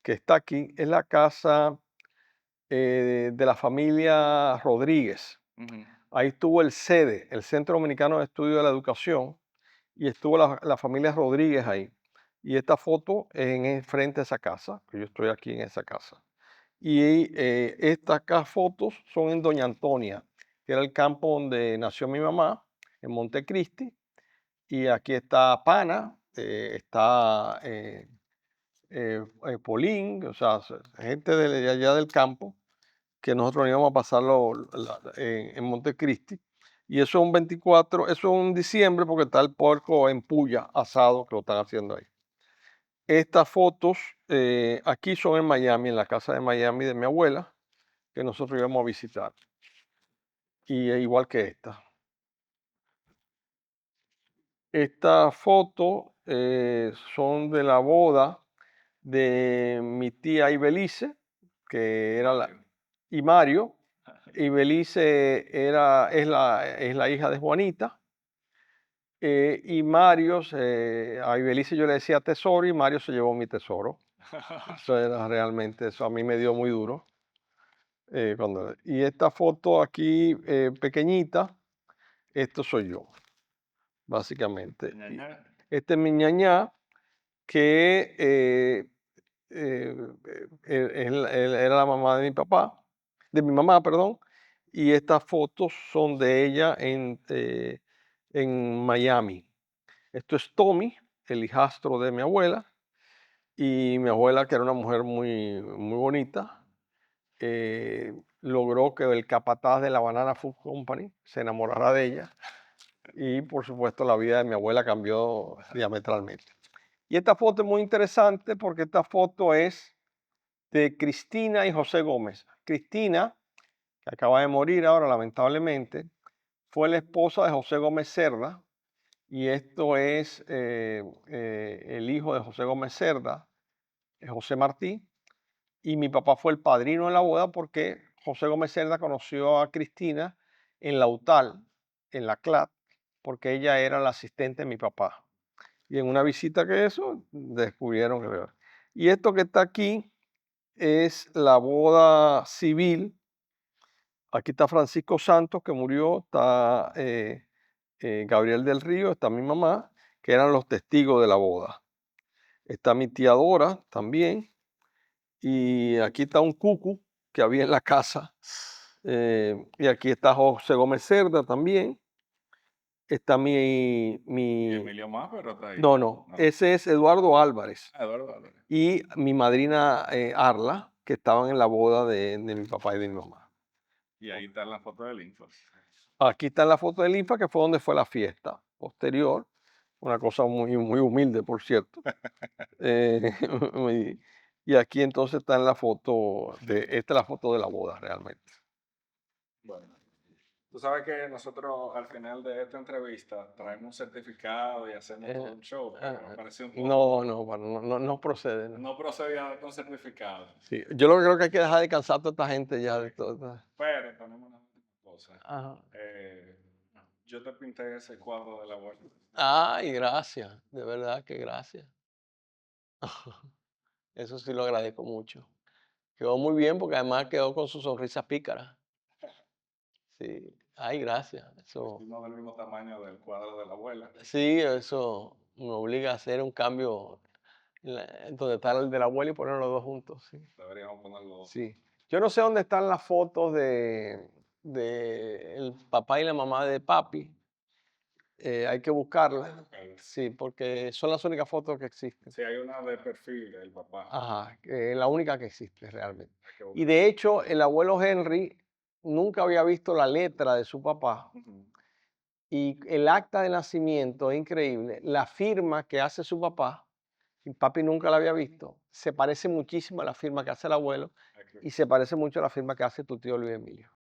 que está aquí, es la casa de la familia Rodríguez. Ujú. Ahí estuvo el CEDE, el Centro Dominicano de Estudio de la Educación, y estuvo la familia Rodríguez ahí. Y esta foto es en frente a esa casa, que yo estoy aquí en esa casa. Y estas acá fotos son en Doña Antonia, que era el campo donde nació mi mamá, en Montecristi. Y aquí está Pana, está Polín, o sea, gente de allá del campo, que nosotros íbamos a pasarlo en Montecristi. Y eso es un 24, eso es un diciembre porque está el puerco en puya asado que lo están haciendo ahí. Estas fotos aquí son en Miami, en la casa de Miami de mi abuela, que nosotros íbamos a visitar. Y igual que esta. Estas fotos son de la boda de mi tía Ibelice, que era la, y Mario. Ibelice es la hija de Juanita. Y Mario, a Ibelice yo le decía tesoro y Mario se llevó mi tesoro. Eso era realmente, eso a mí me dio muy duro. Y esta foto aquí pequeñita, esto soy yo, básicamente. Ñaña. Este es mi ñañá, que eh, era la mamá de mi papá, de mi mamá, perdón, y estas fotos son de ella en Miami. Esto es Tommy, el hijastro de mi abuela, y mi abuela, que era una mujer muy, muy bonita, logró que el capataz de la Banana Food Company se enamorara de ella, y por supuesto la vida de mi abuela cambió diametralmente. Y esta foto es muy interesante porque esta foto es de Cristina y José Gómez. Cristina, que acaba de morir ahora lamentablemente, fue la esposa de José Gómez Cerda, y esto es el hijo de José Gómez Cerda, José Martí, y mi papá fue el padrino en la boda porque José Gómez Cerda conoció a Cristina en la UTAL, en la CLAT, porque ella era la asistente de mi papá. Y en una visita que eso, descubrieron que... Y esto que está aquí es la boda civil. Aquí está Francisco Santos, que murió, está Gabriel del Río, está mi mamá, que eran los testigos de la boda. Está mi tía Dora también. Y aquí está un cucu que había en la casa. Y aquí está José Gómez Cerda también. Está Y Emilio más, pero está ahí. no, no, ese es Eduardo Álvarez. Eduardo Álvarez. Y mi madrina Arla, que estaban en la boda de mi papá y de mi mamá. Y ahí está la foto del Info. Aquí está la foto del INFA, que fue donde fue la fiesta posterior. Una cosa muy, muy humilde, por cierto. y, y aquí entonces está en la foto, esta es la foto de la boda realmente. Bueno, tú sabes que nosotros al final de esta entrevista traemos un certificado y hacemos todo un show, pero me parece un poco... No, no, bueno, no procede. No. No procedía con certificado. Sí, yo lo que creo que hay que dejar descansar a toda esta gente ya de todo. Pero tenemos una última cosa. Ajá. Yo te pinté ese cuadro de la abuela. Ay, gracias, de verdad que gracias. Eso sí lo agradezco mucho. Quedó muy bien porque además quedó con su sonrisa pícara. Sí, ay, gracias. Eso, Uno del mismo tamaño del cuadro de la abuela. sí, eso me obliga a hacer un cambio donde está el de la abuela y poner los dos juntos. Sí. Deberíamos ponerlo. Sí. Yo no sé dónde están las fotos de el papá y la mamá de papi. Hay que buscarlas. Sí, porque son las únicas fotos que existen. Sí, hay una de perfil del papá. Ajá, que es la única que existe realmente. Hay que Y buscar. de hecho, el abuelo Henry nunca había visto la letra de su papá. Ujú. Y el acta de nacimiento es increíble. La firma que hace su papá, y papi nunca la había visto, se parece muchísimo a la firma que hace el abuelo Hay que- y se parece mucho a la firma que hace tu tío Luis Emilio.